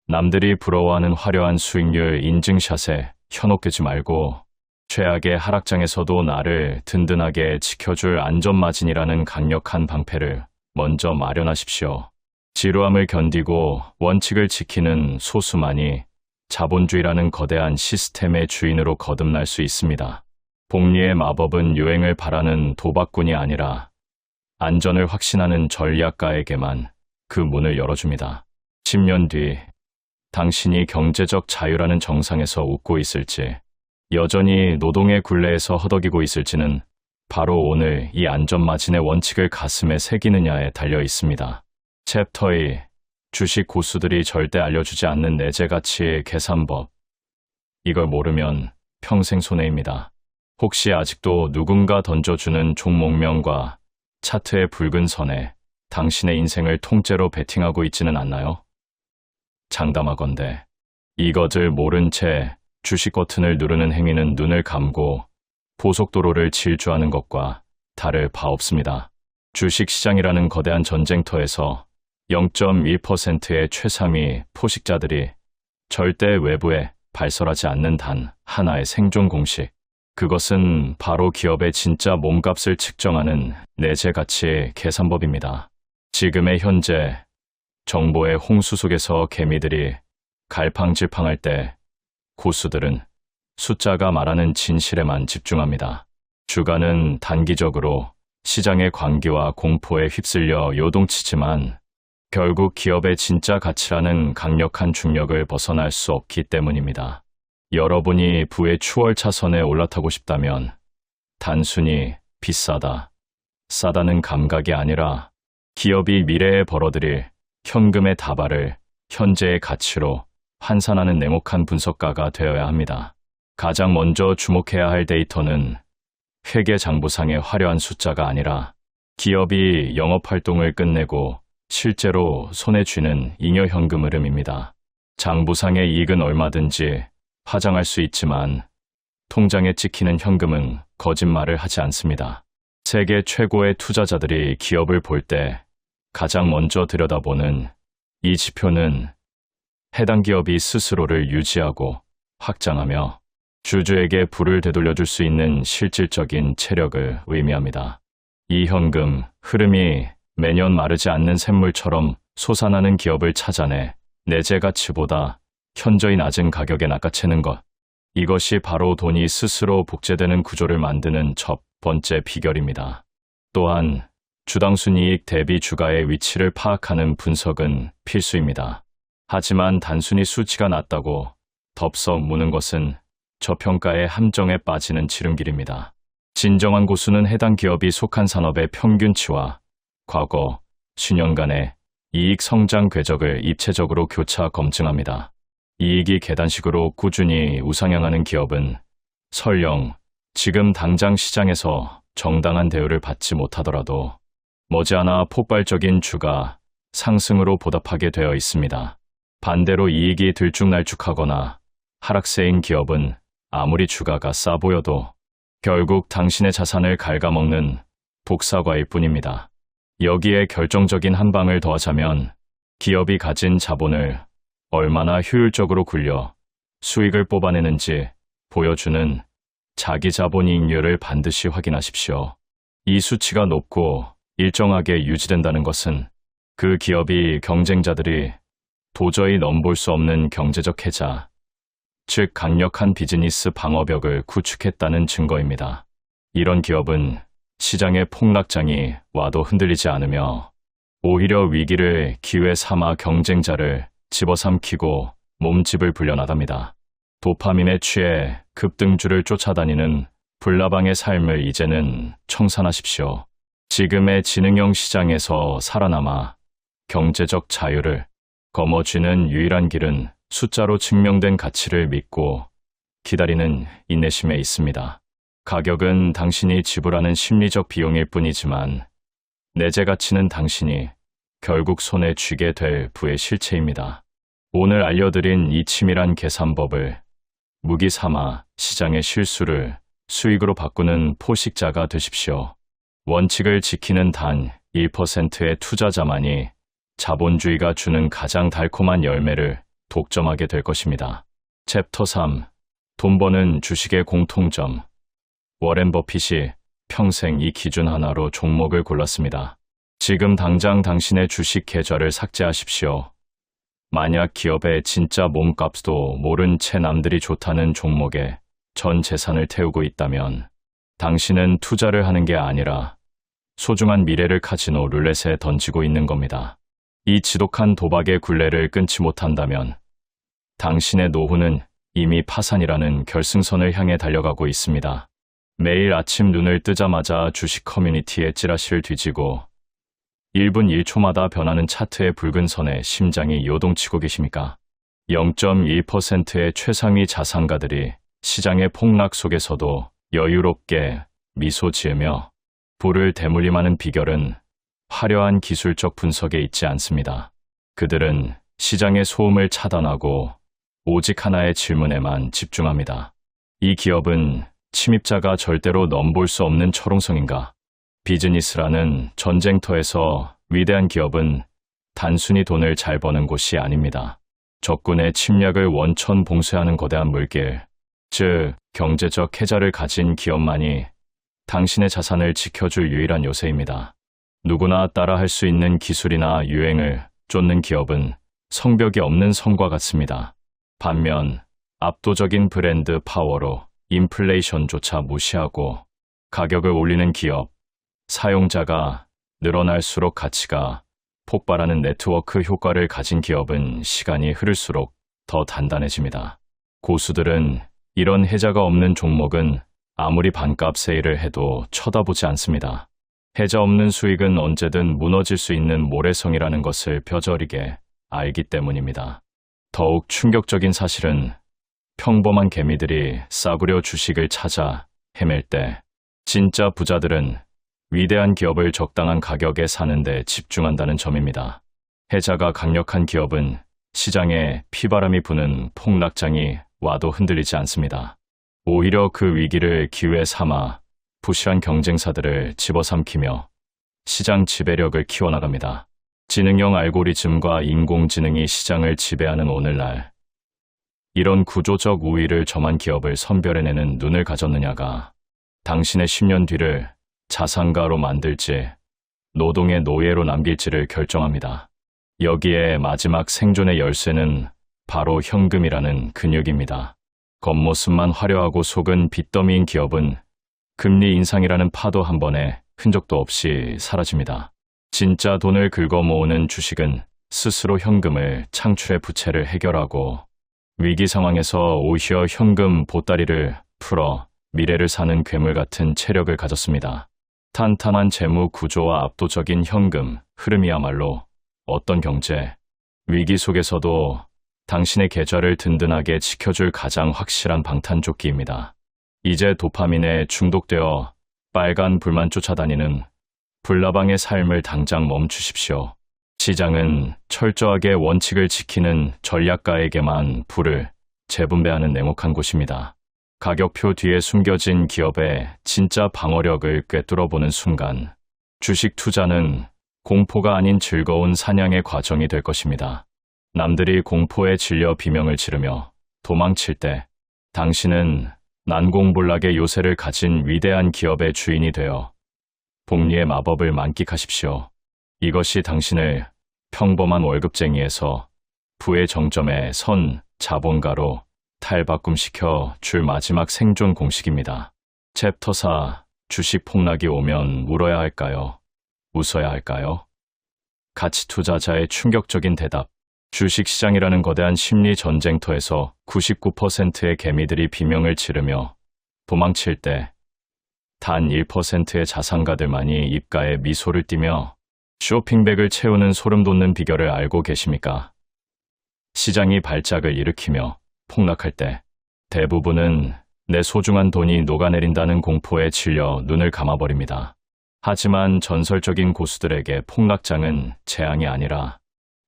남들이 부러워하는 화려한 수익률 인증샷에 현혹되지 말고 최악의 하락장에서도 나를 든든하게 지켜줄 안전마진이라는 강력한 방패를 먼저 마련하십시오. 지루함을 견디고 원칙을 지키는 소수만이 자본주의라는 거대한 시스템의 주인으로 거듭날 수 있습니다. 복리의 마법은 유행을 바라는 도박꾼이 아니라 안전을 확신하는 전략가에게만 그 문을 열어줍니다. 10년 뒤 당신이 경제적 자유라는 정상에서 웃고 있을지, 여전히 노동의 굴레에서 허덕이고 있을지는 바로 오늘 이 안전마진의 원칙을 가슴에 새기느냐에 달려 있습니다. 챕터 2. 주식 고수들이 절대 알려주지 않는 내재 가치의 계산법. 이걸 모르면 평생 손해입니다. 혹시 아직도 누군가 던져주는 종목명과 차트의 붉은 선에 당신의 인생을 통째로 베팅하고 있지는 않나요? 장담하건대 이것을 모른 채 주식 버튼을 누르는 행위는 눈을 감고 고속도로를 질주하는 것과 다를 바 없습니다. 주식시장이라는 거대한 전쟁터에서 0.1%의 최상위 포식자들이 절대 외부에 발설하지 않는 단 하나의 생존 공식. 그것은 바로 기업의 진짜 몸값을 측정하는 내재 가치의 계산법입니다. 지금의 현재 정보의 홍수 속에서 개미들이 갈팡질팡할 때 고수들은 숫자가 말하는 진실에만 집중합니다. 주가는 단기적으로 시장의 광기와 공포에 휩쓸려 요동치지만 결국 기업의 진짜 가치라는 강력한 중력을 벗어날 수 없기 때문입니다. 여러분이 부의 추월차선에 올라타고 싶다면 단순히 비싸다, 싸다는 감각이 아니라 기업이 미래에 벌어들일 현금의 다발을 현재의 가치로 환산하는 냉혹한 분석가가 되어야 합니다. 가장 먼저 주목해야 할 데이터는 회계장부상의 화려한 숫자가 아니라 기업이 영업활동을 끝내고 실제로 손에 쥐는 잉여 현금 흐름입니다. 장부상의 이익은 얼마든지 화장할 수 있지만 통장에 찍히는 현금은 거짓말을 하지 않습니다. 세계 최고의 투자자들이 기업을 볼 때 가장 먼저 들여다보는 이 지표는 해당 기업이 스스로를 유지하고 확장하며 주주에게 부를 되돌려줄 수 있는 실질적인 체력을 의미합니다. 이 현금 흐름이 매년 마르지 않는 샘물처럼 솟아나는 기업을 찾아내 내재 가치보다 현저히 낮은 가격에 낚아채는 것. 이것이 바로 돈이 스스로 복제되는 구조를 만드는 첫 번째 비결입니다. 또한 주당 순이익 대비 주가의 위치를 파악하는 분석은 필수입니다. 하지만 단순히 수치가 낮다고 덥석 무는 것은 저평가의 함정에 빠지는 지름길입니다. 진정한 고수는 해당 기업이 속한 산업의 평균치와 과거 수년간의 이익 성장 궤적을 입체적으로 교차 검증합니다. 이익이 계단식으로 꾸준히 우상향하는 기업은 설령 지금 당장 시장에서 정당한 대우를 받지 못하더라도 머지않아 폭발적인 주가 상승으로 보답하게 되어 있습니다. 반대로 이익이 들쭉날쭉하거나 하락세인 기업은 아무리 주가가 싸 보여도 결국 당신의 자산을 갉아먹는 독사과일 뿐입니다. 여기에 결정적인 한 방을 더하자면 기업이 가진 자본을 얼마나 효율적으로 굴려 수익을 뽑아내는지 보여주는 자기 자본이익률을 반드시 확인하십시오. 이 수치가 높고 일정하게 유지된다는 것은 그 기업이 경쟁자들이 도저히 넘볼 수 없는 경제적 해자, 즉 강력한 비즈니스 방어벽을 구축했다는 증거입니다. 이런 기업은 시장의 폭락장이 와도 흔들리지 않으며 오히려 위기를 기회 삼아 경쟁자를 집어삼키고 몸집을 불려나갑니다. 도파민에 취해 급등주를 쫓아다니는 불나방의 삶을 이제는 청산하십시오. 지금의 지능형 시장에서 살아남아 경제적 자유를 거머쥐는 유일한 길은 숫자로 증명된 가치를 믿고 기다리는 인내심에 있습니다. 가격은 당신이 지불하는 심리적 비용일 뿐이지만 내재 가치는 당신이 결국 손에 쥐게 될 부의 실체입니다. 오늘 알려드린 이 치밀한 계산법을 무기 삼아 시장의 실수를 수익으로 바꾸는 포식자가 되십시오. 원칙을 지키는 단 1%의 투자자만이 자본주의가 주는 가장 달콤한 열매를 독점하게 될 것입니다. 챕터 3. 돈 버는 주식의 공통점. 워렌 버핏이 평생 이 기준 하나로 종목을 골랐습니다. 지금 당장 당신의 주식 계좌를 삭제하십시오. 만약 기업의 진짜 몸값도 모른 채 남들이 좋다는 종목에 전 재산을 태우고 있다면 당신은 투자를 하는 게 아니라 소중한 미래를 카지노 룰렛에 던지고 있는 겁니다. 이 지독한 도박의 굴레를 끊지 못한다면 당신의 노후는 이미 파산이라는 결승선을 향해 달려가고 있습니다. 매일 아침 눈을 뜨자마자 주식 커뮤니티에 찌라시를 뒤지고 1분 1초마다 변하는 차트의 붉은 선에 심장이 요동치고 계십니까? 0.1%의 최상위 자산가들이 시장의 폭락 속에서도 여유롭게 미소 지으며 부를 대물림하는 비결은 화려한 기술적 분석에 있지 않습니다. 그들은 시장의 소음을 차단하고 오직 하나의 질문에만 집중합니다. 이 기업은 침입자가 절대로 넘볼 수 없는 철옹성인가? 비즈니스라는 전쟁터에서 위대한 기업은 단순히 돈을 잘 버는 곳이 아닙니다. 적군의 침략을 원천 봉쇄하는 거대한 물길, 즉 경제적 해자를 가진 기업만이 당신의 자산을 지켜줄 유일한 요새입니다. 누구나 따라할 수 있는 기술이나 유행을 쫓는 기업은 성벽이 없는 성과 같습니다. 반면 압도적인 브랜드 파워로 인플레이션조차 무시하고 가격을 올리는 기업, 사용자가 늘어날수록 가치가 폭발하는 네트워크 효과를 가진 기업은 시간이 흐를수록 더 단단해집니다. 고수들은 이런 해자가 없는 종목은 아무리 반값 세일을 해도 쳐다보지 않습니다. 해자 없는 수익은 언제든 무너질 수 있는 모래성이라는 것을 뼈저리게 알기 때문입니다. 더욱 충격적인 사실은 평범한 개미들이 싸구려 주식을 찾아 헤맬 때 진짜 부자들은 위대한 기업을 적당한 가격에 사는 데 집중한다는 점입니다. 해자가 강력한 기업은 시장에 피바람이 부는 폭락장이 와도 흔들리지 않습니다. 오히려 그 위기를 기회 삼아 부실한 경쟁사들을 집어삼키며 시장 지배력을 키워나갑니다. 지능형 알고리즘과 인공지능이 시장을 지배하는 오늘날, 이런 구조적 우위를 점한 기업을 선별해내는 눈을 가졌느냐가 당신의 10년 뒤를 자산가로 만들지 노동의 노예로 남길지를 결정합니다. 여기에 마지막 생존의 열쇠는 바로 현금이라는 근육입니다. 겉모습만 화려하고 속은 빚더미인 기업은 금리 인상이라는 파도 한 번에 흔적도 없이 사라집니다. 진짜 돈을 긁어 모으는 주식은 스스로 현금을 창출해 부채를 해결하고 위기 상황에서 오히려 현금 보따리를 풀어 미래를 사는 괴물 같은 체력을 가졌습니다. 탄탄한 재무 구조와 압도적인 현금 흐름이야말로 어떤 경제, 위기 속에서도 당신의 계좌를 든든하게 지켜줄 가장 확실한 방탄조끼입니다. 이제 도파민에 중독되어 빨간 불만 쫓아다니는 불나방의 삶을 당장 멈추십시오. 시장은 철저하게 원칙을 지키는 전략가에게만 부를 재분배하는 냉혹한 곳입니다. 가격표 뒤에 숨겨진 기업의 진짜 방어력을 꿰뚫어보는 순간, 주식 투자는 공포가 아닌 즐거운 사냥의 과정이 될 것입니다. 남들이 공포에 질려 비명을 지르며 도망칠 때 당신은 난공불락의 요새를 가진 위대한 기업의 주인이 되어 복리의 마법을 만끽하십시오. 이것이 당신을 평범한 월급쟁이에서 부의 정점에 선 자본가로 탈바꿈시켜 줄 마지막 생존 공식입니다. 챕터 4. 주식 폭락이 오면 울어야 할까요? 웃어야 할까요? 가치 투자자의 충격적인 대답. 주식시장이라는 거대한 심리 전쟁터에서 99%의 개미들이 비명을 지르며 도망칠 때 단 1%의 자산가들만이 입가에 미소를 띠며 쇼핑백을 채우는 소름 돋는 비결을 알고 계십니까? 시장이 발작을 일으키며 폭락할 때 대부분은 내 소중한 돈이 녹아내린다는 공포에 질려 눈을 감아버립니다. 하지만 전설적인 고수들에게 폭락장은 재앙이 아니라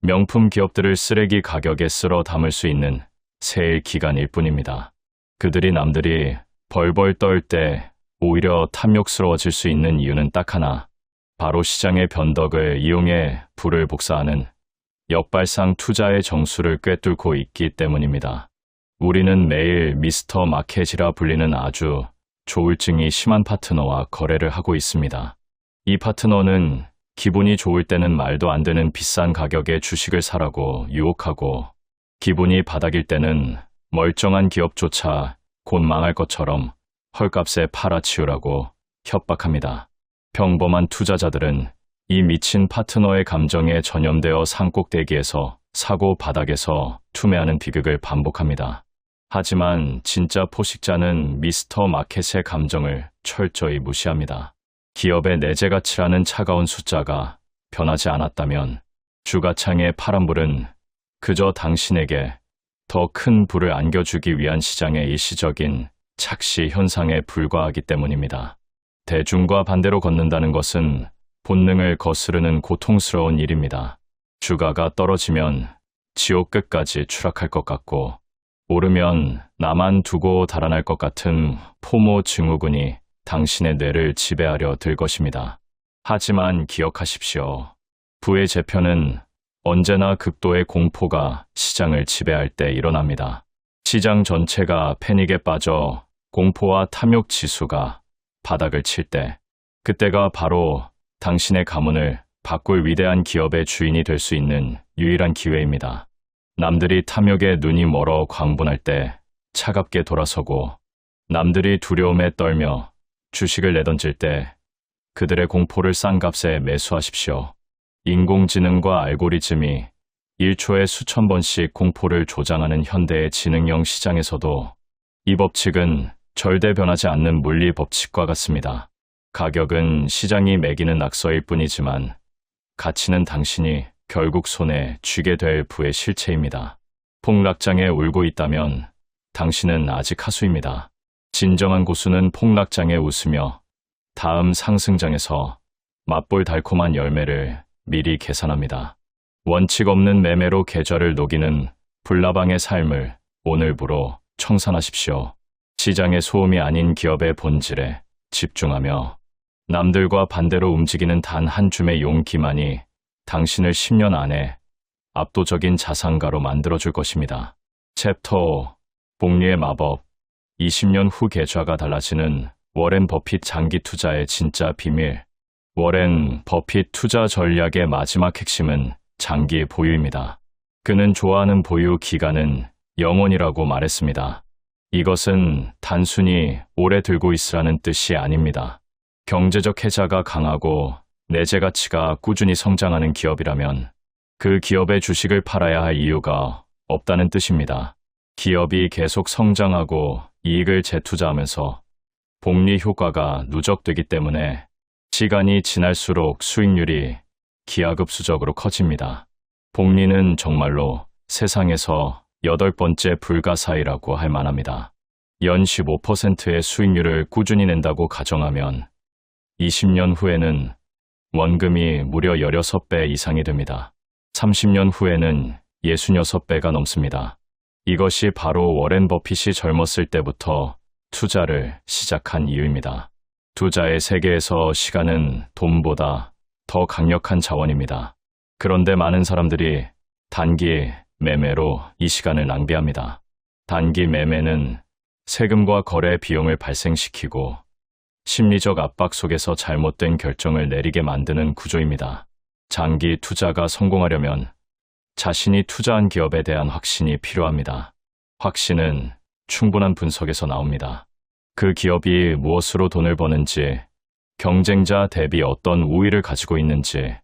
명품 기업들을 쓰레기 가격에 쓸어 담을 수 있는 세일 기간일 뿐입니다. 그들이 남들이 벌벌 떨 때 오히려 탐욕스러워질 수 있는 이유는 딱 하나, 바로 시장의 변덕을 이용해 부를 복사하는 역발상 투자의 정수를 꿰뚫고 있기 때문입니다. 우리는 매일 미스터 마켓이라 불리는 아주 조울증이 심한 파트너와 거래를 하고 있습니다. 이 파트너는 기분이 좋을 때는 말도 안 되는 비싼 가격에 주식을 사라고 유혹하고, 기분이 바닥일 때는 멀쩡한 기업조차 곧 망할 것처럼 헐값에 팔아치우라고 협박합니다. 평범한 투자자들은 이 미친 파트너의 감정에 전염되어 산꼭대기에서 사고 바닥에서 투매하는 비극을 반복합니다. 하지만 진짜 포식자는 미스터 마켓의 감정을 철저히 무시합니다. 기업의 내재 가치라는 차가운 숫자가 변하지 않았다면 주가창의 파란불은 그저 당신에게 더 큰 불을 안겨주기 위한 시장의 일시적인 착시 현상에 불과하기 때문입니다. 대중과 반대로 걷는다는 것은 본능을 거스르는 고통스러운 일입니다. 주가가 떨어지면 지옥 끝까지 추락할 것 같고, 오르면 나만 두고 달아날 것 같은 포모 증후군이 당신의 뇌를 지배하려 들 것입니다. 하지만 기억하십시오. 부의 재편은 언제나 극도의 공포가 시장을 지배할 때 일어납니다. 시장 전체가 패닉에 빠져 공포와 탐욕 지수가 바닥을 칠 때, 그때가 바로 당신의 가문을 바꿀 위대한 기업의 주인이 될 수 있는 유일한 기회입니다. 남들이 탐욕에 눈이 멀어 광분할 때 차갑게 돌아서고, 남들이 두려움에 떨며 주식을 내던질 때 그들의 공포를 싼 값에 매수하십시오. 인공지능과 알고리즘이 1초에 수천 번씩 공포를 조장하는 현대의 지능형 시장에서도 이 법칙은 절대 변하지 않는 물리 법칙과 같습니다. 가격은 시장이 매기는 낙서일 뿐이지만 가치는 당신이 결국 손에 쥐게 될 부의 실체입니다. 폭락장에 울고 있다면 당신은 아직 하수입니다. 진정한 고수는 폭락장에 웃으며 다음 상승장에서 맛볼 달콤한 열매를 미리 계산합니다. 원칙 없는 매매로 계좌를 녹이는 불나방의 삶을 오늘부로 청산하십시오. 시장의 소음이 아닌 기업의 본질에 집중하며 남들과 반대로 움직이는 단 한 줌의 용기만이 당신을 10년 안에 압도적인 자산가로 만들어줄 것입니다. 챕터 5. 복리의 마법. 20년 후 계좌가 달라지는 워렌 버핏 장기 투자의 진짜 비밀. 워렌 버핏 투자 전략의 마지막 핵심은 장기 보유입니다. 그는 좋아하는 보유 기간은 영원이라고 말했습니다. 이것은 단순히 오래 들고 있으라는 뜻이 아닙니다. 경제적 해자가 강하고 내재 가치가 꾸준히 성장하는 기업이라면 그 기업의 주식을 팔아야 할 이유가 없다는 뜻입니다. 기업이 계속 성장하고 이익을 재투자하면서 복리 효과가 누적되기 때문에 시간이 지날수록 수익률이 기하급수적으로 커집니다. 복리는 정말로 세상에서 8번째 불가사의라고 할 만합니다. 연 15%의 수익률을 꾸준히 낸다고 가정하면 20년 후에는 원금이 무려 16배 이상이 됩니다. 30년 후에는 66배가 넘습니다. 이것이 바로 워렌 버핏이 젊었을 때부터 투자를 시작한 이유입니다. 투자의 세계에서 시간은 돈보다 더 강력한 자원입니다. 그런데 많은 사람들이 단기 매매로 이 시간을 낭비합니다. 단기 매매는 세금과 거래 비용을 발생시키고 심리적 압박 속에서 잘못된 결정을 내리게 만드는 구조입니다. 장기 투자가 성공하려면 자신이 투자한 기업에 대한 확신이 필요합니다. 확신은 충분한 분석에서 나옵니다. 그 기업이 무엇으로 돈을 버는지, 경쟁자 대비 어떤 우위를 가지고 있는지,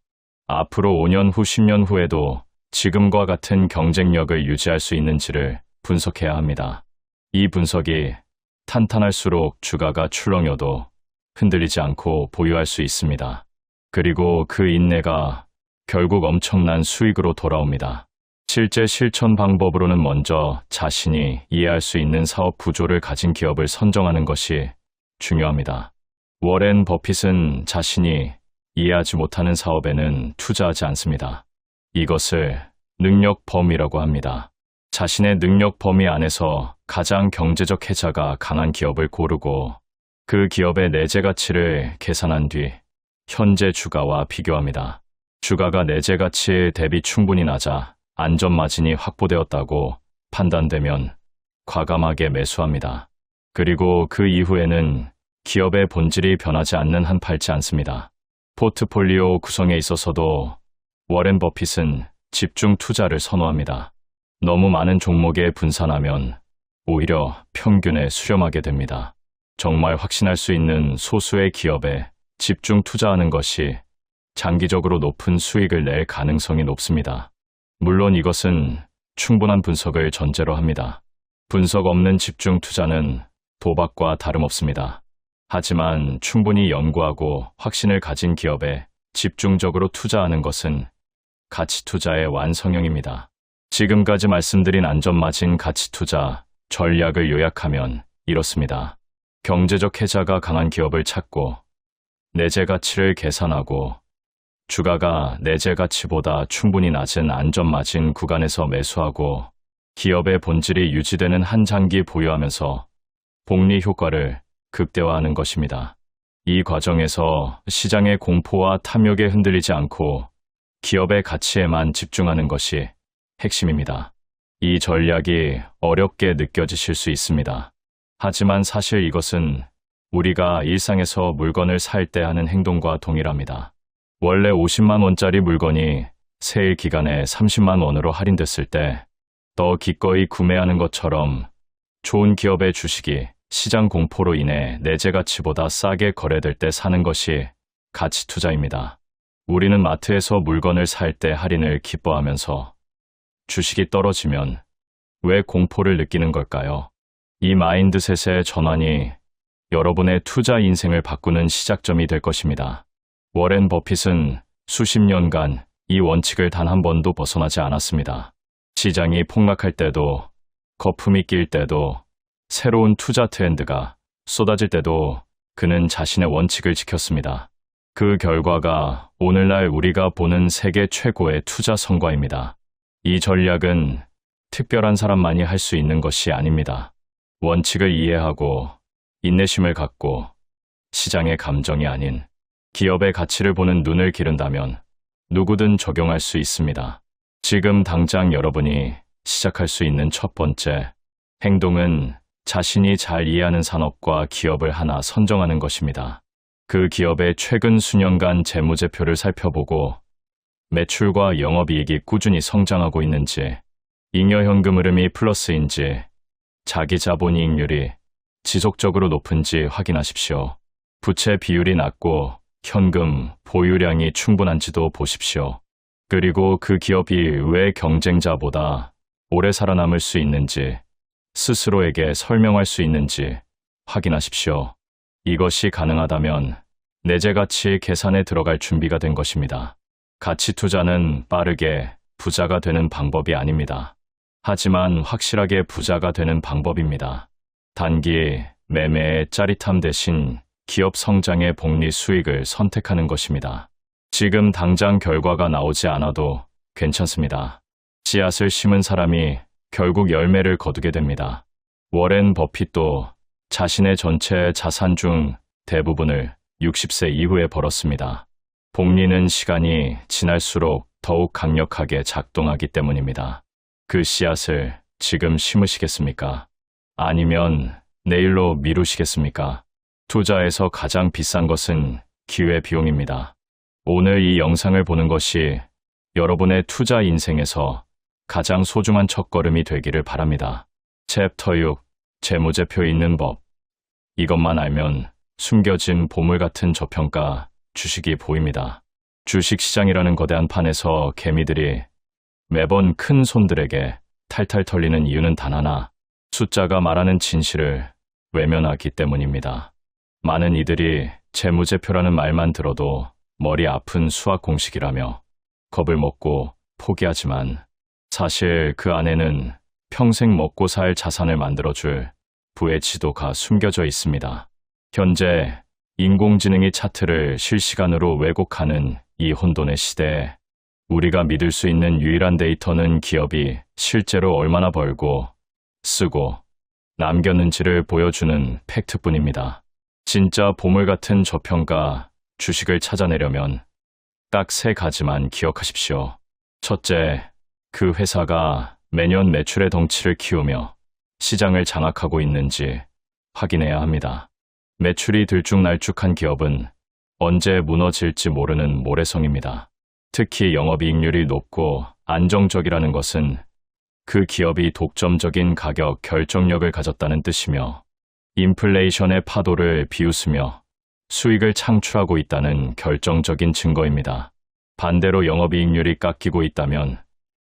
앞으로 5년 후, 10년 후에도 지금과 같은 경쟁력을 유지할 수 있는지를 분석해야 합니다. 이 분석이 탄탄할수록 주가가 출렁여도 흔들리지 않고 보유할 수 있습니다. 그리고 그 인내가 결국 엄청난 수익으로 돌아옵니다. 실제 실천 방법으로는 먼저 자신이 이해할 수 있는 사업 구조를 가진 기업을 선정하는 것이 중요합니다. 워렌 버핏은 자신이 이해하지 못하는 사업에는 투자하지 않습니다. 이것을 능력 범위라고 합니다. 자신의 능력 범위 안에서 가장 경제적 해자가 강한 기업을 고르고 그 기업의 내재 가치를 계산한 뒤 현재 주가와 비교합니다. 주가가 내재 가치 대비 충분히 낮아 안전 마진이 확보되었다고 판단되면 과감하게 매수합니다. 그리고 그 이후에는 기업의 본질이 변하지 않는 한 팔지 않습니다. 포트폴리오 구성에 있어서도 워렌 버핏은 집중 투자를 선호합니다. 너무 많은 종목에 분산하면 오히려 평균에 수렴하게 됩니다. 정말 확신할 수 있는 소수의 기업에 집중 투자하는 것이 장기적으로 높은 수익을 낼 가능성이 높습니다. 물론 이것은 충분한 분석을 전제로 합니다. 분석 없는 집중 투자는 도박과 다름없습니다. 하지만 충분히 연구하고 확신을 가진 기업에 집중적으로 투자하는 것은 가치 투자의 완성형입니다. 지금까지 말씀드린 안전마진 가치 투자 전략을 요약하면 이렇습니다. 경제적 해자가 강한 기업을 찾고 내재 가치를 계산하고 주가가 내재 가치보다 충분히 낮은 안전마진 구간에서 매수하고 기업의 본질이 유지되는 한 장기 보유하면서 복리 효과를 극대화하는 것입니다. 이 과정에서 시장의 공포와 탐욕에 흔들리지 않고 기업의 가치에만 집중하는 것이 핵심입니다. 이 전략이 어렵게 느껴지실 수 있습니다. 하지만 사실 이것은 우리가 일상에서 물건을 살 때 하는 행동과 동일합니다. 원래 50만 원짜리 물건이 세일 기간에 30만 원으로 할인됐을 때 더 기꺼이 구매하는 것처럼 좋은 기업의 주식이 시장 공포로 인해 내재 가치보다 싸게 거래될 때 사는 것이 가치 투자입니다. 우리는 마트에서 물건을 살 때 할인을 기뻐하면서 주식이 떨어지면 왜 공포를 느끼는 걸까요? 이 마인드셋의 전환이 여러분의 투자 인생을 바꾸는 시작점이 될 것입니다. 워렌 버핏은 수십 년간 이 원칙을 단 한 번도 벗어나지 않았습니다. 시장이 폭락할 때도, 거품이 낄 때도, 새로운 투자 트렌드가 쏟아질 때도 그는 자신의 원칙을 지켰습니다. 그 결과가 오늘날 우리가 보는 세계 최고의 투자 성과입니다. 이 전략은 특별한 사람만이 할 수 있는 것이 아닙니다. 원칙을 이해하고 인내심을 갖고 시장의 감정이 아닌 기업의 가치를 보는 눈을 기른다면 누구든 적용할 수 있습니다. 지금 당장 여러분이 시작할 수 있는 첫 번째 행동은 자신이 잘 이해하는 산업과 기업을 하나 선정하는 것입니다. 그 기업의 최근 수년간 재무제표를 살펴보고 매출과 영업이익이 꾸준히 성장하고 있는지, 잉여현금 흐름이 플러스인지, 자기 자본이익률이 지속적으로 높은지 확인하십시오. 부채 비율이 낮고 현금 보유량이 충분한지도 보십시오. 그리고 그 기업이 왜 경쟁자보다 오래 살아남을 수 있는지 스스로에게 설명할 수 있는지 확인하십시오. 이것이 가능하다면 내재 가치 계산에 들어갈 준비가 된 것입니다. 가치 투자는 빠르게 부자가 되는 방법이 아닙니다. 하지만 확실하게 부자가 되는 방법입니다. 단기 매매의 짜릿함 대신 기업 성장의 복리 수익을 선택하는 것입니다. 지금 당장 결과가 나오지 않아도 괜찮습니다. 씨앗을 심은 사람이 결국 열매를 거두게 됩니다. 워렌 버핏도 자신의 전체 자산 중 대부분을 60세 이후에 벌었습니다. 복리는 시간이 지날수록 더욱 강력하게 작동하기 때문입니다. 그 씨앗을 지금 심으시겠습니까? 아니면 내일로 미루시겠습니까? 투자에서 가장 비싼 것은 기회비용입니다. 오늘 이 영상을 보는 것이 여러분의 투자 인생에서 가장 소중한 첫걸음이 되기를 바랍니다. 챕터 6. 재무제표 있는 법. 이것만 알면 숨겨진 보물 같은 저평가 주식이 보입니다. 주식시장이라는 거대한 판에서 개미들이 매번 큰 손들에게 탈탈 털리는 이유는 단 하나, 숫자가 말하는 진실을 외면하기 때문입니다. 많은 이들이 재무제표라는 말만 들어도 머리 아픈 수학 공식이라며 겁을 먹고 포기하지만 사실 그 안에는 평생 먹고 살 자산을 만들어줄 부의 지도가 숨겨져 있습니다. 현재 인공지능이 차트를 실시간으로 왜곡하는 이 혼돈의 시대에 우리가 믿을 수 있는 유일한 데이터는 기업이 실제로 얼마나 벌고 쓰고 남겼는지를 보여주는 팩트뿐입니다. 진짜 보물 같은 저평가 주식을 찾아내려면 딱 3가지만 기억하십시오. 첫째, 그 회사가 매년 매출의 덩치를 키우며 시장을 장악하고 있는지 확인해야 합니다. 매출이 들쭉날쭉한 기업은 언제 무너질지 모르는 모래성입니다. 특히 영업이익률이 높고 안정적이라는 것은 그 기업이 독점적인 가격 결정력을 가졌다는 뜻이며 인플레이션의 파도를 비웃으며 수익을 창출하고 있다는 결정적인 증거입니다. 반대로 영업이익률이 깎이고 있다면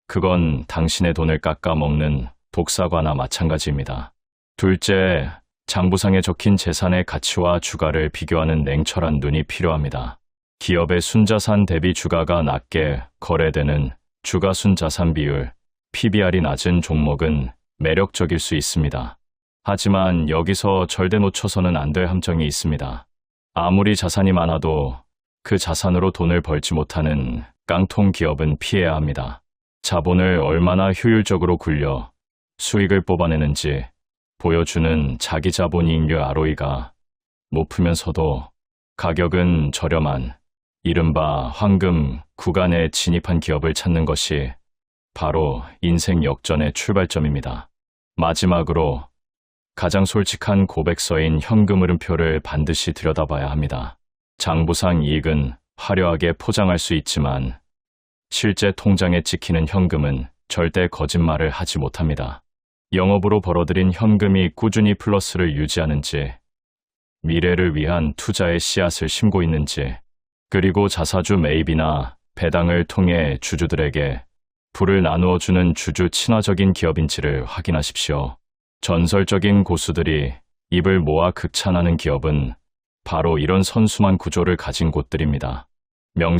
그건 당신의 돈을 깎아먹는 독사과나 마찬가지입니다. 둘째, 장부상에 적힌 재산의 가치와 주가를 비교하는 냉철한 눈이 필요합니다. 기업의 순자산 대비 주가가 낮게 거래되는 주가 순자산 비율, PBR이 낮은 종목은 매력적일 수 있습니다. 하지만 여기서 절대 놓쳐서는 안 될 함정이 있습니다. 아무리 자산이 많아도 그 자산으로 돈을 벌지 못하는 깡통 기업은 피해야 합니다. 자본을 얼마나 효율적으로 굴려 수익을 뽑아내는지 보여주는 자기 자본 이익률 ROE가 높으면서도 가격은 저렴한 이른바 황금 구간에 진입한 기업을 찾는 것이 바로 인생 역전의 출발점입니다. 마지막으로 가장 솔직한 고백서인 현금 흐름표를 반드시 들여다봐야 합니다. 장부상 이익은 화려하게 포장할 수 있지만 실제 통장에 찍히는 현금은 절대 거짓말을 하지 못합니다. 영업으로 벌어들인 현금이 꾸준히 플러스를 유지하는지, 미래를 위한 투자의 씨앗을 심고 있는지, 그리고 자사주 매입이나 배당을 통해 주주들에게 부를 나누어주는 주주 친화적인 기업인지를 확인하십시오. 전설적인 고수들이 입을 모아 극찬하는 기업은 바로 이런 선순환 구조를 가진 곳들입니다.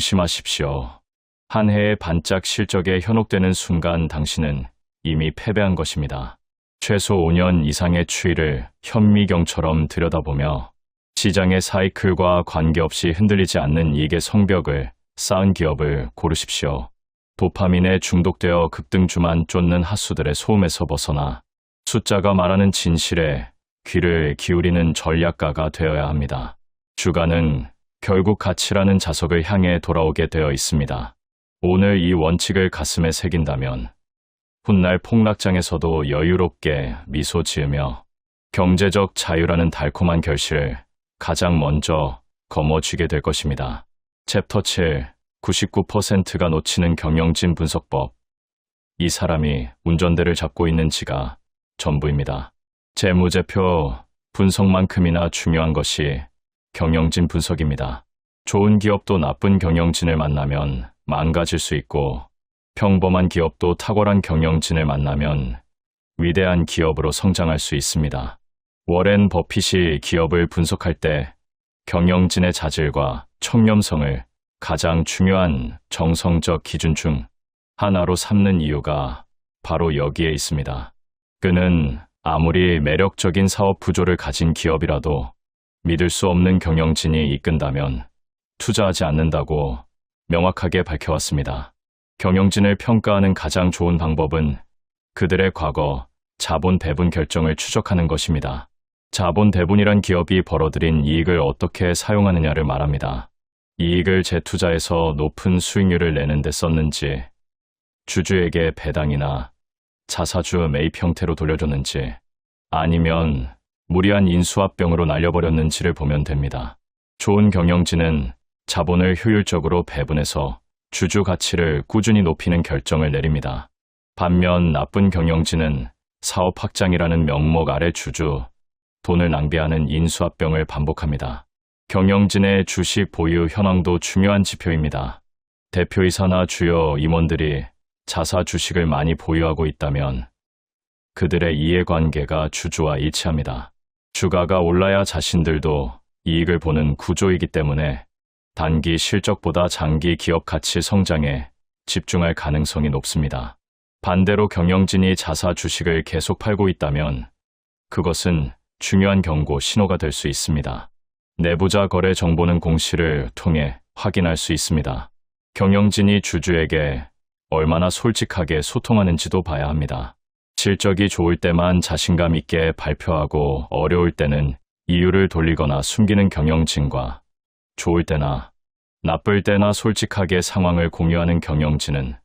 명심하십시오. 한 해의 반짝 실적에 현혹되는 순간 당신은 이미 패배한 것입니다. 최소 5년 이상의 추이를 현미경처럼 들여다보며 시장의 사이클과 관계없이 흔들리지 않는 이익의 성벽을 쌓은 기업을 고르십시오. 도파민에 중독되어 급등주만 쫓는 핫수들의 소음에서 벗어나 숫자가 말하는 진실에 귀를 기울이는 전략가가 되어야 합니다. 주가는 결국 가치라는 자석을 향해 돌아오게 되어 있습니다. 오늘 이 원칙을 가슴에 새긴다면 훗날 폭락장에서도 여유롭게 미소 지으며 경제적 자유라는 달콤한 결실을 가장 먼저 거머쥐게 될 것입니다. 챕터 7. 99%가 놓치는 경영진 분석법. 이 사람이 운전대를 잡고 있는지가 전부입니다. 재무제표 분석만큼이나 중요한 것이 경영진 분석입니다. 좋은 기업도 나쁜 경영진을 만나면 망가질 수 있고 평범한 기업도 탁월한 경영진을 만나면 위대한 기업으로 성장할 수 있습니다. 워렌 버핏이 기업을 분석할 때 경영진의 자질과 청렴성을 가장 중요한 정성적 기준 중 하나로 삼는 이유가 바로 여기에 있습니다. 그는 아무리 매력적인 사업 구조를 가진 기업이라도 믿을 수 없는 경영진이 이끈다면 투자하지 않는다고 명확하게 밝혀왔습니다. 경영진을 평가하는 가장 좋은 방법은 그들의 과거 자본 배분 결정을 추적하는 것입니다. 자본 배분이란 기업이 벌어들인 이익을 어떻게 사용하느냐를 말합니다. 이익을 재투자해서 높은 수익률을 내는 데 썼는지, 주주에게 배당이나 자사주 매입 형태로 돌려줬는지, 아니면 무리한 인수합병으로 날려버렸는지를 보면 됩니다. 좋은 경영진은 자본을 효율적으로 배분해서 주주 가치를 꾸준히 높이는 결정을 내립니다. 반면 나쁜 경영진은 사업 확장이라는 명목 아래 주주, 돈을 낭비하는 인수합병을 반복합니다. 경영진의 주식 보유 현황도 중요한 지표입니다. 대표이사나 주요 임원들이 자사 주식을 많이 보유하고 있다면 그들의 이해관계가 주주와 일치합니다. 주가가 올라야 자신들도 이익을 보는 구조이기 때문에 단기 실적보다 장기 기업 가치 성장에 집중할 가능성이 높습니다. 반대로 경영진이 자사 주식을 계속 팔고 있다면 그것은 중요한 경고 신호가 될 수 있습니다. 내부자 거래 정보는 공시를 통해 확인할 수 있습니다. 경영진이 주주에게 얼마나 솔직하게 소통하는지도 봐야 합니다. 실적이 좋을 때만 자신감 있게 발표하고 어려울 때는 이유를 돌리거나 숨기는 경영진과 좋을 때나 나쁠 때나 솔직하게 상황을 공유하는 경영진은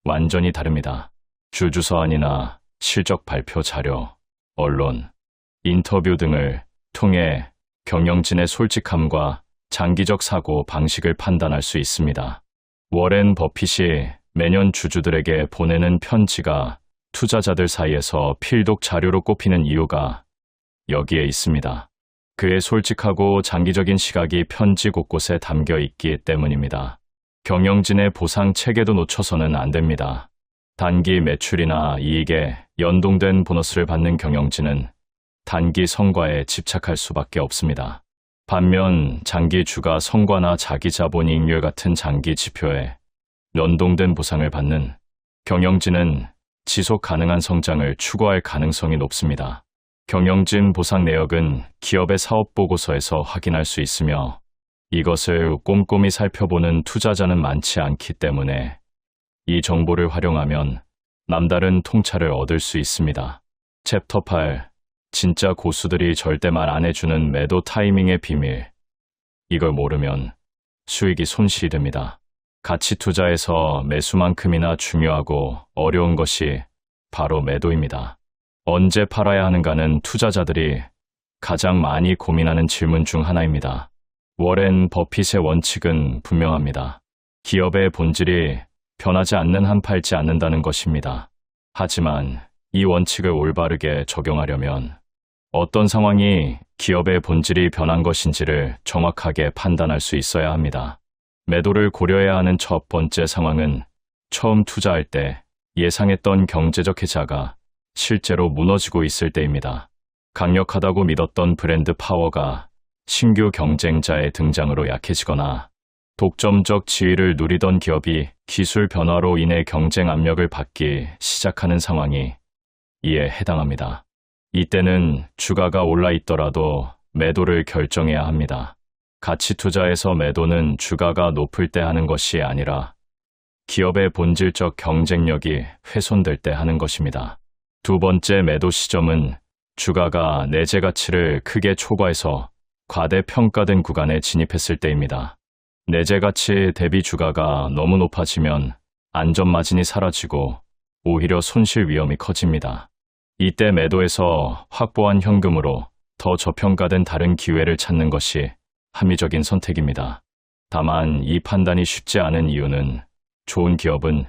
완전히 다릅니다. 주주서한이나 실적 발표 자료, 언론, 인터뷰 등을 통해 경영진의 솔직함과 장기적 사고 방식을 판단할 수 있습니다. 워렌 버핏이 매년 주주들에게 보내는 편지가 투자자들 사이에서 필독 자료로 꼽히는 이유가 여기에 있습니다. 그의 솔직하고 장기적인 시각이 편지 곳곳에 담겨 있기 때문입니다. 경영진의 보상 체계도 놓쳐서는 안 됩니다. 단기 매출이나 이익에 연동된 보너스를 받는 경영진은 단기 성과에 집착할 수밖에 없습니다. 반면 장기 주가 성과나 자기 자본이익률 같은 장기 지표에 연동된 보상을 받는 경영진은 지속 가능한 성장을 추구할 가능성이 높습니다. 경영진 보상 내역은 기업의 사업 보고서에서 확인할 수 있으며 이것을 꼼꼼히 살펴보는 투자자는 많지 않기 때문에 이 정보를 활용하면 남다른 통찰을 얻을 수 있습니다. 챕터 8. 진짜 고수들이 절대 말 안 해주는 매도 타이밍의 비밀. 이걸 모르면 수익이 손실이 됩니다. 가치 투자에서 매수만큼이나 중요하고 어려운 것이 바로 매도입니다. 언제 팔아야 하는가는 투자자들이 가장 많이 고민하는 질문 중 하나입니다. 워렌 버핏의 원칙은 분명합니다. 기업의 본질이 변하지 않는 한 팔지 않는다는 것입니다. 하지만 이 원칙을 올바르게 적용하려면 어떤 상황이 기업의 본질이 변한 것인지를 정확하게 판단할 수 있어야 합니다. 매도를 고려해야 하는 첫 번째 상황은 처음 투자할 때 예상했던 경제적 혜자가 실제로 무너지고 있을 때입니다. 강력하다고 믿었던 브랜드 파워가 신규 경쟁자의 등장으로 약해지거나 독점적 지위를 누리던 기업이 기술 변화로 인해 경쟁 압력을 받기 시작하는 상황이 이에 해당합니다. 이때는 주가가 올라 있더라도 매도를 결정해야 합니다. 가치 투자에서 매도는 주가가 높을 때 하는 것이 아니라 기업의 본질적 경쟁력이 훼손될 때 하는 것입니다. 두 번째 매도 시점은 주가가 내재 가치를 크게 초과해서 과대평가된 구간에 진입했을 때입니다. 내재 가치 대비 주가가 너무 높아지면 안전 마진이 사라지고 오히려 손실 위험이 커집니다. 이때 매도에서 확보한 현금으로 더 저평가된 다른 기회를 찾는 것이 합리적인 선택입니다. 다만 이 판단이 쉽지 않은 이유는 좋은 기업은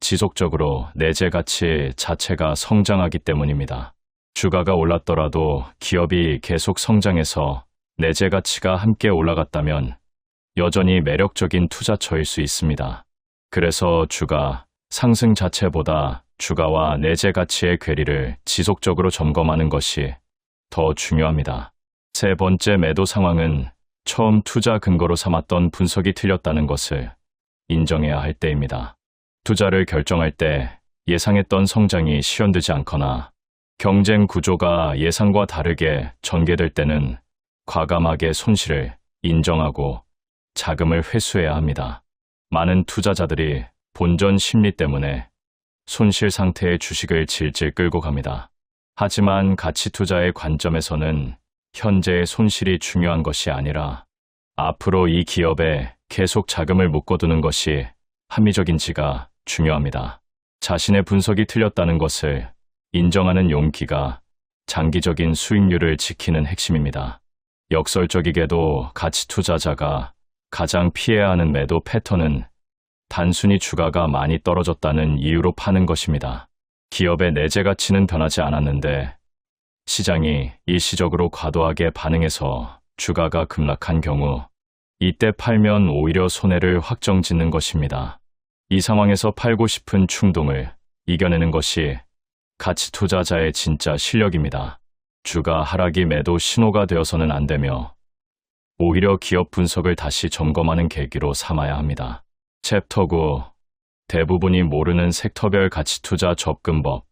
지속적으로 내재 가치 자체가 성장하기 때문입니다. 주가가 올랐더라도 기업이 계속 성장해서 내재 가치가 함께 올라갔다면 여전히 매력적인 투자처일 수 있습니다. 그래서 주가 상승 자체보다 주가와 내재 가치의 괴리를 지속적으로 점검하는 것이 더 중요합니다. 세 번째 매도 상황은 처음 투자 근거로 삼았던 분석이 틀렸다는 것을 인정해야 할 때입니다. 투자를 결정할 때 예상했던 성장이 실현되지 않거나 경쟁 구조가 예상과 다르게 전개될 때는 과감하게 손실을 인정하고 자금을 회수해야 합니다. 많은 투자자들이 본전 심리 때문에 손실 상태의 주식을 질질 끌고 갑니다. 하지만 가치 투자의 관점에서는 현재의 손실이 중요한 것이 아니라 앞으로 이 기업에 계속 자금을 묶어두는 것이 합리적인지가 중요합니다. 자신의 분석이 틀렸다는 것을 인정하는 용기가 장기적인 수익률을 지키는 핵심입니다. 역설적이게도 가치 투자자가 가장 피해야 하는 매도 패턴은 단순히 주가가 많이 떨어졌다는 이유로 파는 것입니다. 기업의 내재 가치는 변하지 않았는데 시장이 일시적으로 과도하게 반응해서 주가가 급락한 경우 이때 팔면 오히려 손해를 확정짓는 것입니다. 이 상황에서 팔고 싶은 충동을 이겨내는 것이 가치 투자자의 진짜 실력입니다. 주가 하락이 매도 신호가 되어서는 안 되며 오히려 기업 분석을 다시 점검하는 계기로 삼아야 합니다. 챕터 9. 대부분이 모르는 섹터별 가치 투자 접근법.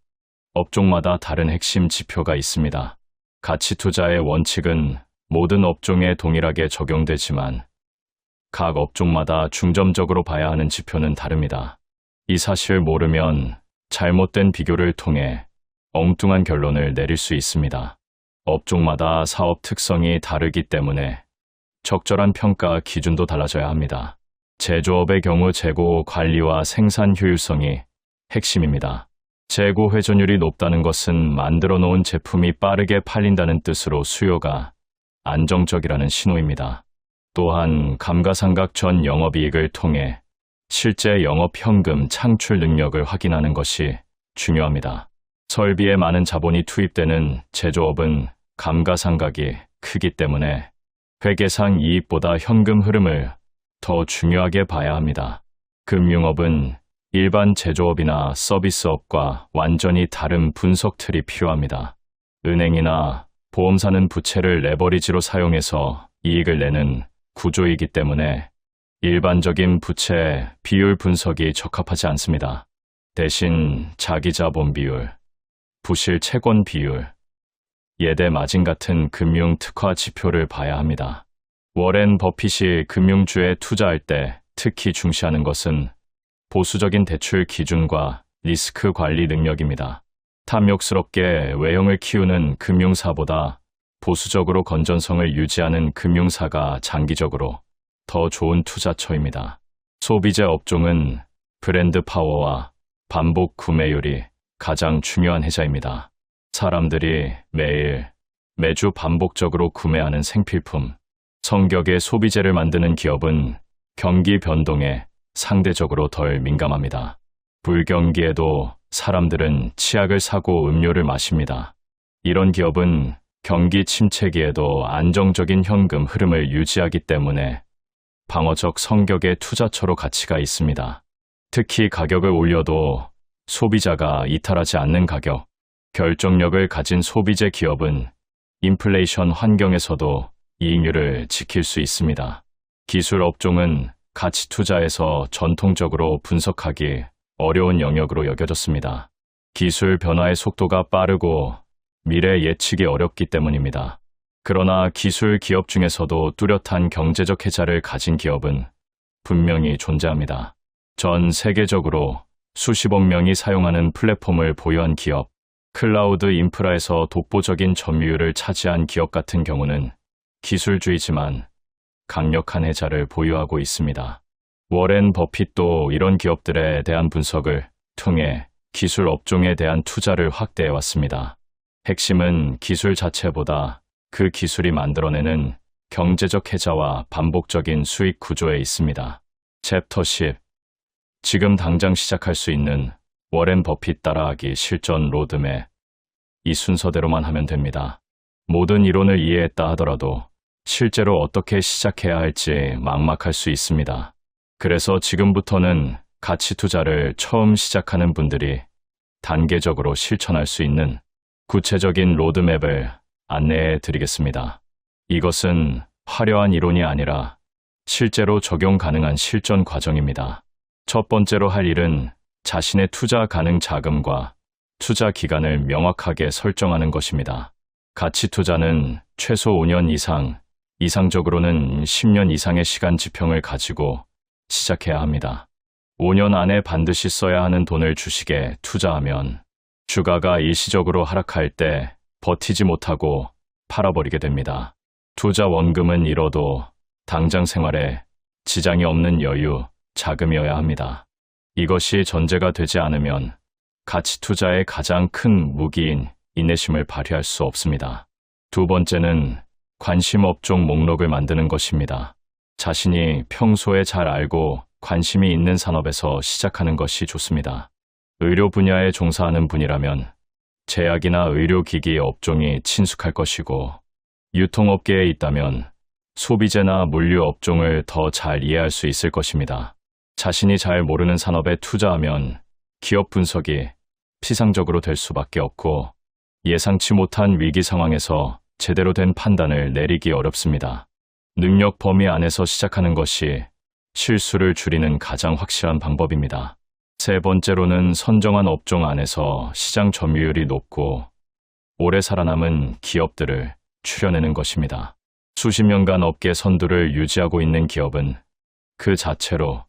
업종마다 다른 핵심 지표가 있습니다. 가치 투자의 원칙은 모든 업종에 동일하게 적용되지만 각 업종마다 중점적으로 봐야 하는 지표는 다릅니다. 이 사실을 모르면 잘못된 비교를 통해 엉뚱한 결론을 내릴 수 있습니다. 업종마다 사업 특성이 다르기 때문에 적절한 평가 기준도 달라져야 합니다. 제조업의 경우 재고 관리와 생산 효율성이 핵심입니다. 재고 회전율이 높다는 것은 만들어 놓은 제품이 빠르게 팔린다는 뜻으로 수요가 안정적이라는 신호입니다. 또한 감가상각 전 영업이익을 통해 실제 영업현금 창출 능력을 확인하는 것이 중요합니다. 설비에 많은 자본이 투입되는 제조업은 감가상각이 크기 때문에 회계상 이익보다 현금 흐름을 더 중요하게 봐야 합니다. 금융업은 일반 제조업이나 서비스업과 완전히 다른 분석 틀이 필요합니다. 은행이나 보험사는 부채를 레버리지로 사용해서 이익을 내는 구조이기 때문에 일반적인 부채 비율 분석이 적합하지 않습니다. 대신 자기자본 비율, 부실 채권 비율, 예대 마진 같은 금융 특화 지표를 봐야 합니다. 워렌 버핏이 금융주에 투자할 때 특히 중시하는 것은 보수적인 대출 기준과 리스크 관리 능력입니다. 탐욕스럽게 외형을 키우는 금융사보다 보수적으로 건전성을 유지하는 금융사가 장기적으로 더 좋은 투자처입니다. 소비재 업종은 브랜드 파워와 반복 구매율이 가장 중요한 해자입니다. 사람들이 매주 반복적으로 구매하는 생필품, 성격의 소비재를 만드는 기업은 경기 변동에 상대적으로 덜 민감합니다. 불경기에도 사람들은 치약을 사고 음료를 마십니다. 이런 기업은 경기 침체기에도 안정적인 현금 흐름을 유지하기 때문에 방어적 성격의 투자처로 가치가 있습니다. 특히 가격을 올려도 소비자가 이탈하지 않는 가격, 결정력을 가진 소비재 기업은 인플레이션 환경에서도 이익률을 지킬 수 있습니다. 기술 업종은 가치 투자에서 전통적으로 분석하기 어려운 영역으로 여겨졌습니다. 기술 변화의 속도가 빠르고 미래 예측이 어렵기 때문입니다. 그러나 기술 기업 중에서도 뚜렷한 경제적 해자를 가진 기업은 분명히 존재합니다. 전 세계적으로 수십억 명이 사용하는 플랫폼을 보유한 기업, 클라우드 인프라에서 독보적인 점유율을 차지한 기업 같은 경우는 기술주이지만 강력한 해자를 보유하고 있습니다. 워렌 버핏도 이런 기업들에 대한 분석을 통해 기술 업종에 대한 투자를 확대해 왔습니다. 핵심은 기술 자체보다 그 기술이 만들어내는 경제적 해자와 반복적인 수익 구조에 있습니다. 챕터 10. 지금 당장 시작할 수 있는 워렌 버핏 따라하기 실전 로드맵. 이 순서대로만 하면 됩니다. 모든 이론을 이해했다 하더라도 실제로 어떻게 시작해야 할지 막막할 수 있습니다. 그래서 지금부터는 가치 투자를 처음 시작하는 분들이 단계적으로 실천할 수 있는 구체적인 로드맵을 안내해 드리겠습니다. 이것은 화려한 이론이 아니라 실제로 적용 가능한 실전 과정입니다. 첫 번째로 할 일은 자신의 투자 가능 자금과 투자 기간을 명확하게 설정하는 것입니다. 가치 투자는 최소 5년 이상, 이상적으로는 10년 이상의 시간 지평을 가지고 시작해야 합니다. 5년 안에 반드시 써야 하는 돈을 주식에 투자하면 주가가 일시적으로 하락할 때 버티지 못하고 팔아버리게 됩니다. 투자 원금은 잃어도 당장 생활에 지장이 없는 여유, 자금이어야 합니다. 이것이 전제가 되지 않으면 가치 투자의 가장 큰 무기인 인내심을 발휘할 수 없습니다. 두 번째는 관심 업종 목록을 만드는 것입니다. 자신이 평소에 잘 알고 관심이 있는 산업에서 시작하는 것이 좋습니다. 의료 분야에 종사하는 분이라면 제약이나 의료기기 업종이 친숙할 것이고, 유통업계에 있다면 소비재나 물류 업종을 더 잘 이해할 수 있을 것입니다. 자신이 잘 모르는 산업에 투자하면 기업 분석이 피상적으로 될 수밖에 없고, 예상치 못한 위기 상황에서 제대로 된 판단을 내리기 어렵습니다. 능력 범위 안에서 시작하는 것이 실수를 줄이는 가장 확실한 방법입니다. 세 번째로는 선정한 업종 안에서 시장 점유율이 높고 오래 살아남은 기업들을 추려내는 것입니다. 수십 년간 업계 선두를 유지하고 있는 기업은 그 자체로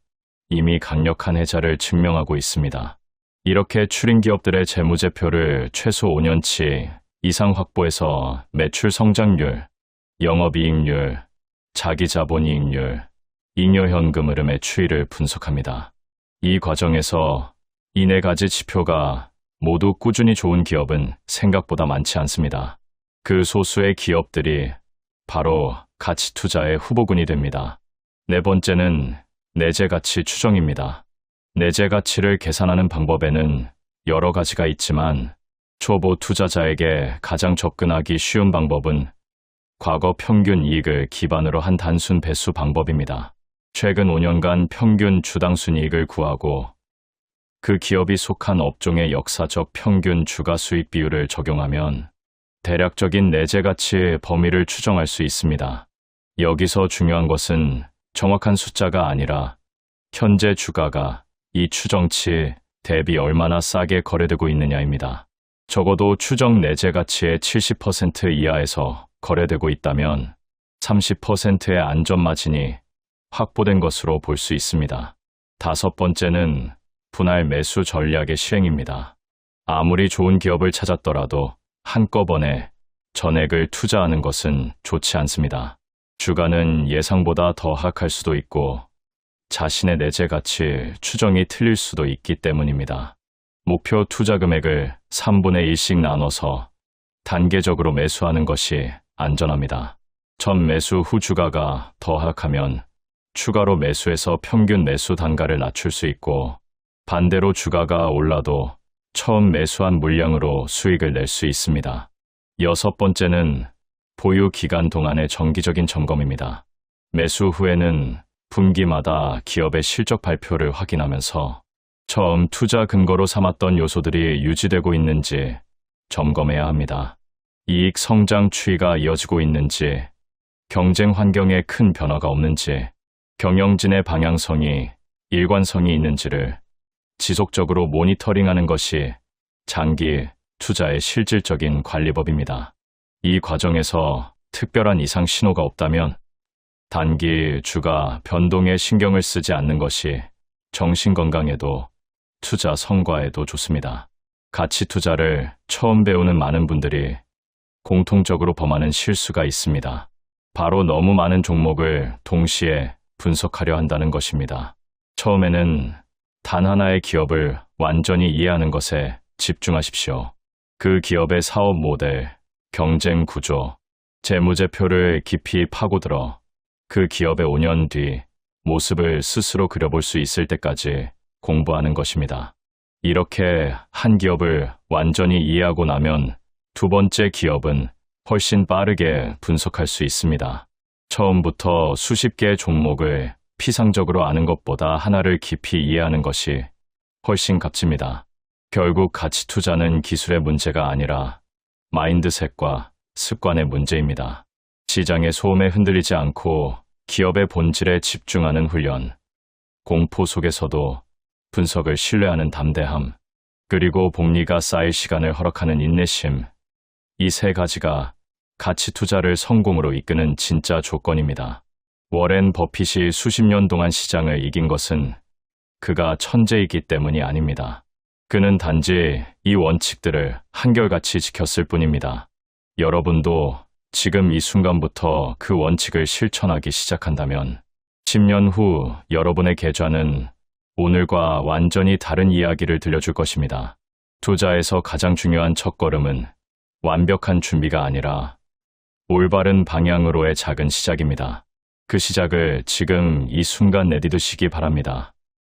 이미 강력한 해자를 증명하고 있습니다. 이렇게 추린 기업들의 재무제표를 최소 5년치 이상 확보해서 매출 성장률, 영업이익률, 자기자본이익률, 잉여현금 흐름의 추이를 분석합니다. 이 과정에서 이 네 가지 지표가 모두 꾸준히 좋은 기업은 생각보다 많지 않습니다. 그 소수의 기업들이 바로 가치 투자의 후보군이 됩니다. 네 번째는 내재 가치 추정입니다. 내재 가치를 계산하는 방법에는 여러 가지가 있지만 초보 투자자에게 가장 접근하기 쉬운 방법은 과거 평균 이익을 기반으로 한 단순 배수 방법입니다. 최근 5년간 평균 주당 순이익을 구하고 그 기업이 속한 업종의 역사적 평균 주가 수익 비율을 적용하면 대략적인 내재 가치의 범위를 추정할 수 있습니다. 여기서 중요한 것은 정확한 숫자가 아니라 현재 주가가 이 추정치 대비 얼마나 싸게 거래되고 있느냐입니다. 적어도 추정 내재 가치의 70% 이하에서 거래되고 있다면 30%의 안전 마진이 확보된 것으로 볼 수 있습니다. 다섯 번째는 분할 매수 전략의 실행입니다. 아무리 좋은 기업을 찾았더라도 한꺼번에 전액을 투자하는 것은 좋지 않습니다. 주가는 예상보다 더 하락할 수도 있고 자신의 내재 가치 추정이 틀릴 수도 있기 때문입니다. 목표 투자 금액을 3분의 1씩 나눠서 단계적으로 매수하는 것이 안전합니다. 전 매수 후 주가가 더 하락하면 추가로 매수해서 평균 매수 단가를 낮출 수 있고 반대로 주가가 올라도 처음 매수한 물량으로 수익을 낼 수 있습니다. 여섯 번째는 보유 기간 동안의 정기적인 점검입니다. 매수 후에는 분기마다 기업의 실적 발표를 확인하면서 처음 투자 근거로 삼았던 요소들이 유지되고 있는지 점검해야 합니다. 이익 성장 추이가 이어지고 있는지, 경쟁 환경에 큰 변화가 없는지, 경영진의 방향성이 일관성이 있는지를 지속적으로 모니터링하는 것이 장기 투자의 실질적인 관리법입니다. 이 과정에서 특별한 이상 신호가 없다면 단기 주가 변동에 신경을 쓰지 않는 것이 정신건강에도 투자 성과에도 좋습니다. 가치 투자를 처음 배우는 많은 분들이 공통적으로 범하는 실수가 있습니다. 바로 너무 많은 종목을 동시에 분석하려 한다는 것입니다. 처음에는 단 하나의 기업을 완전히 이해하는 것에 집중하십시오. 그 기업의 사업 모델, 경쟁 구조, 재무제표를 깊이 파고들어 그 기업의 5년 뒤 모습을 스스로 그려볼 수 있을 때까지 공부하는 것입니다. 이렇게 한 기업을 완전히 이해하고 나면 두 번째 기업은 훨씬 빠르게 분석할 수 있습니다. 처음부터 수십 개의 종목을 피상적으로 아는 것보다 하나를 깊이 이해하는 것이 훨씬 값집니다. 결국 가치 투자는 기술의 문제가 아니라 마인드셋과 습관의 문제입니다. 시장의 소음에 흔들리지 않고 기업의 본질에 집중하는 훈련, 공포 속에서도 분석을 신뢰하는 담대함, 그리고 복리가 쌓일 시간을 허락하는 인내심, 이 세 가지가 가치 투자를 성공으로 이끄는 진짜 조건입니다. 워렌 버핏이 수십 년 동안 시장을 이긴 것은 그가 천재이기 때문이 아닙니다. 그는 단지 이 원칙들을 한결같이 지켰을 뿐입니다. 여러분도 지금 이 순간부터 그 원칙을 실천하기 시작한다면 10년 후 여러분의 계좌는 오늘과 완전히 다른 이야기를 들려줄 것입니다. 투자에서 가장 중요한 첫걸음은 완벽한 준비가 아니라 올바른 방향으로의 작은 시작입니다. 그 시작을 지금 이 순간 내디디시기 바랍니다.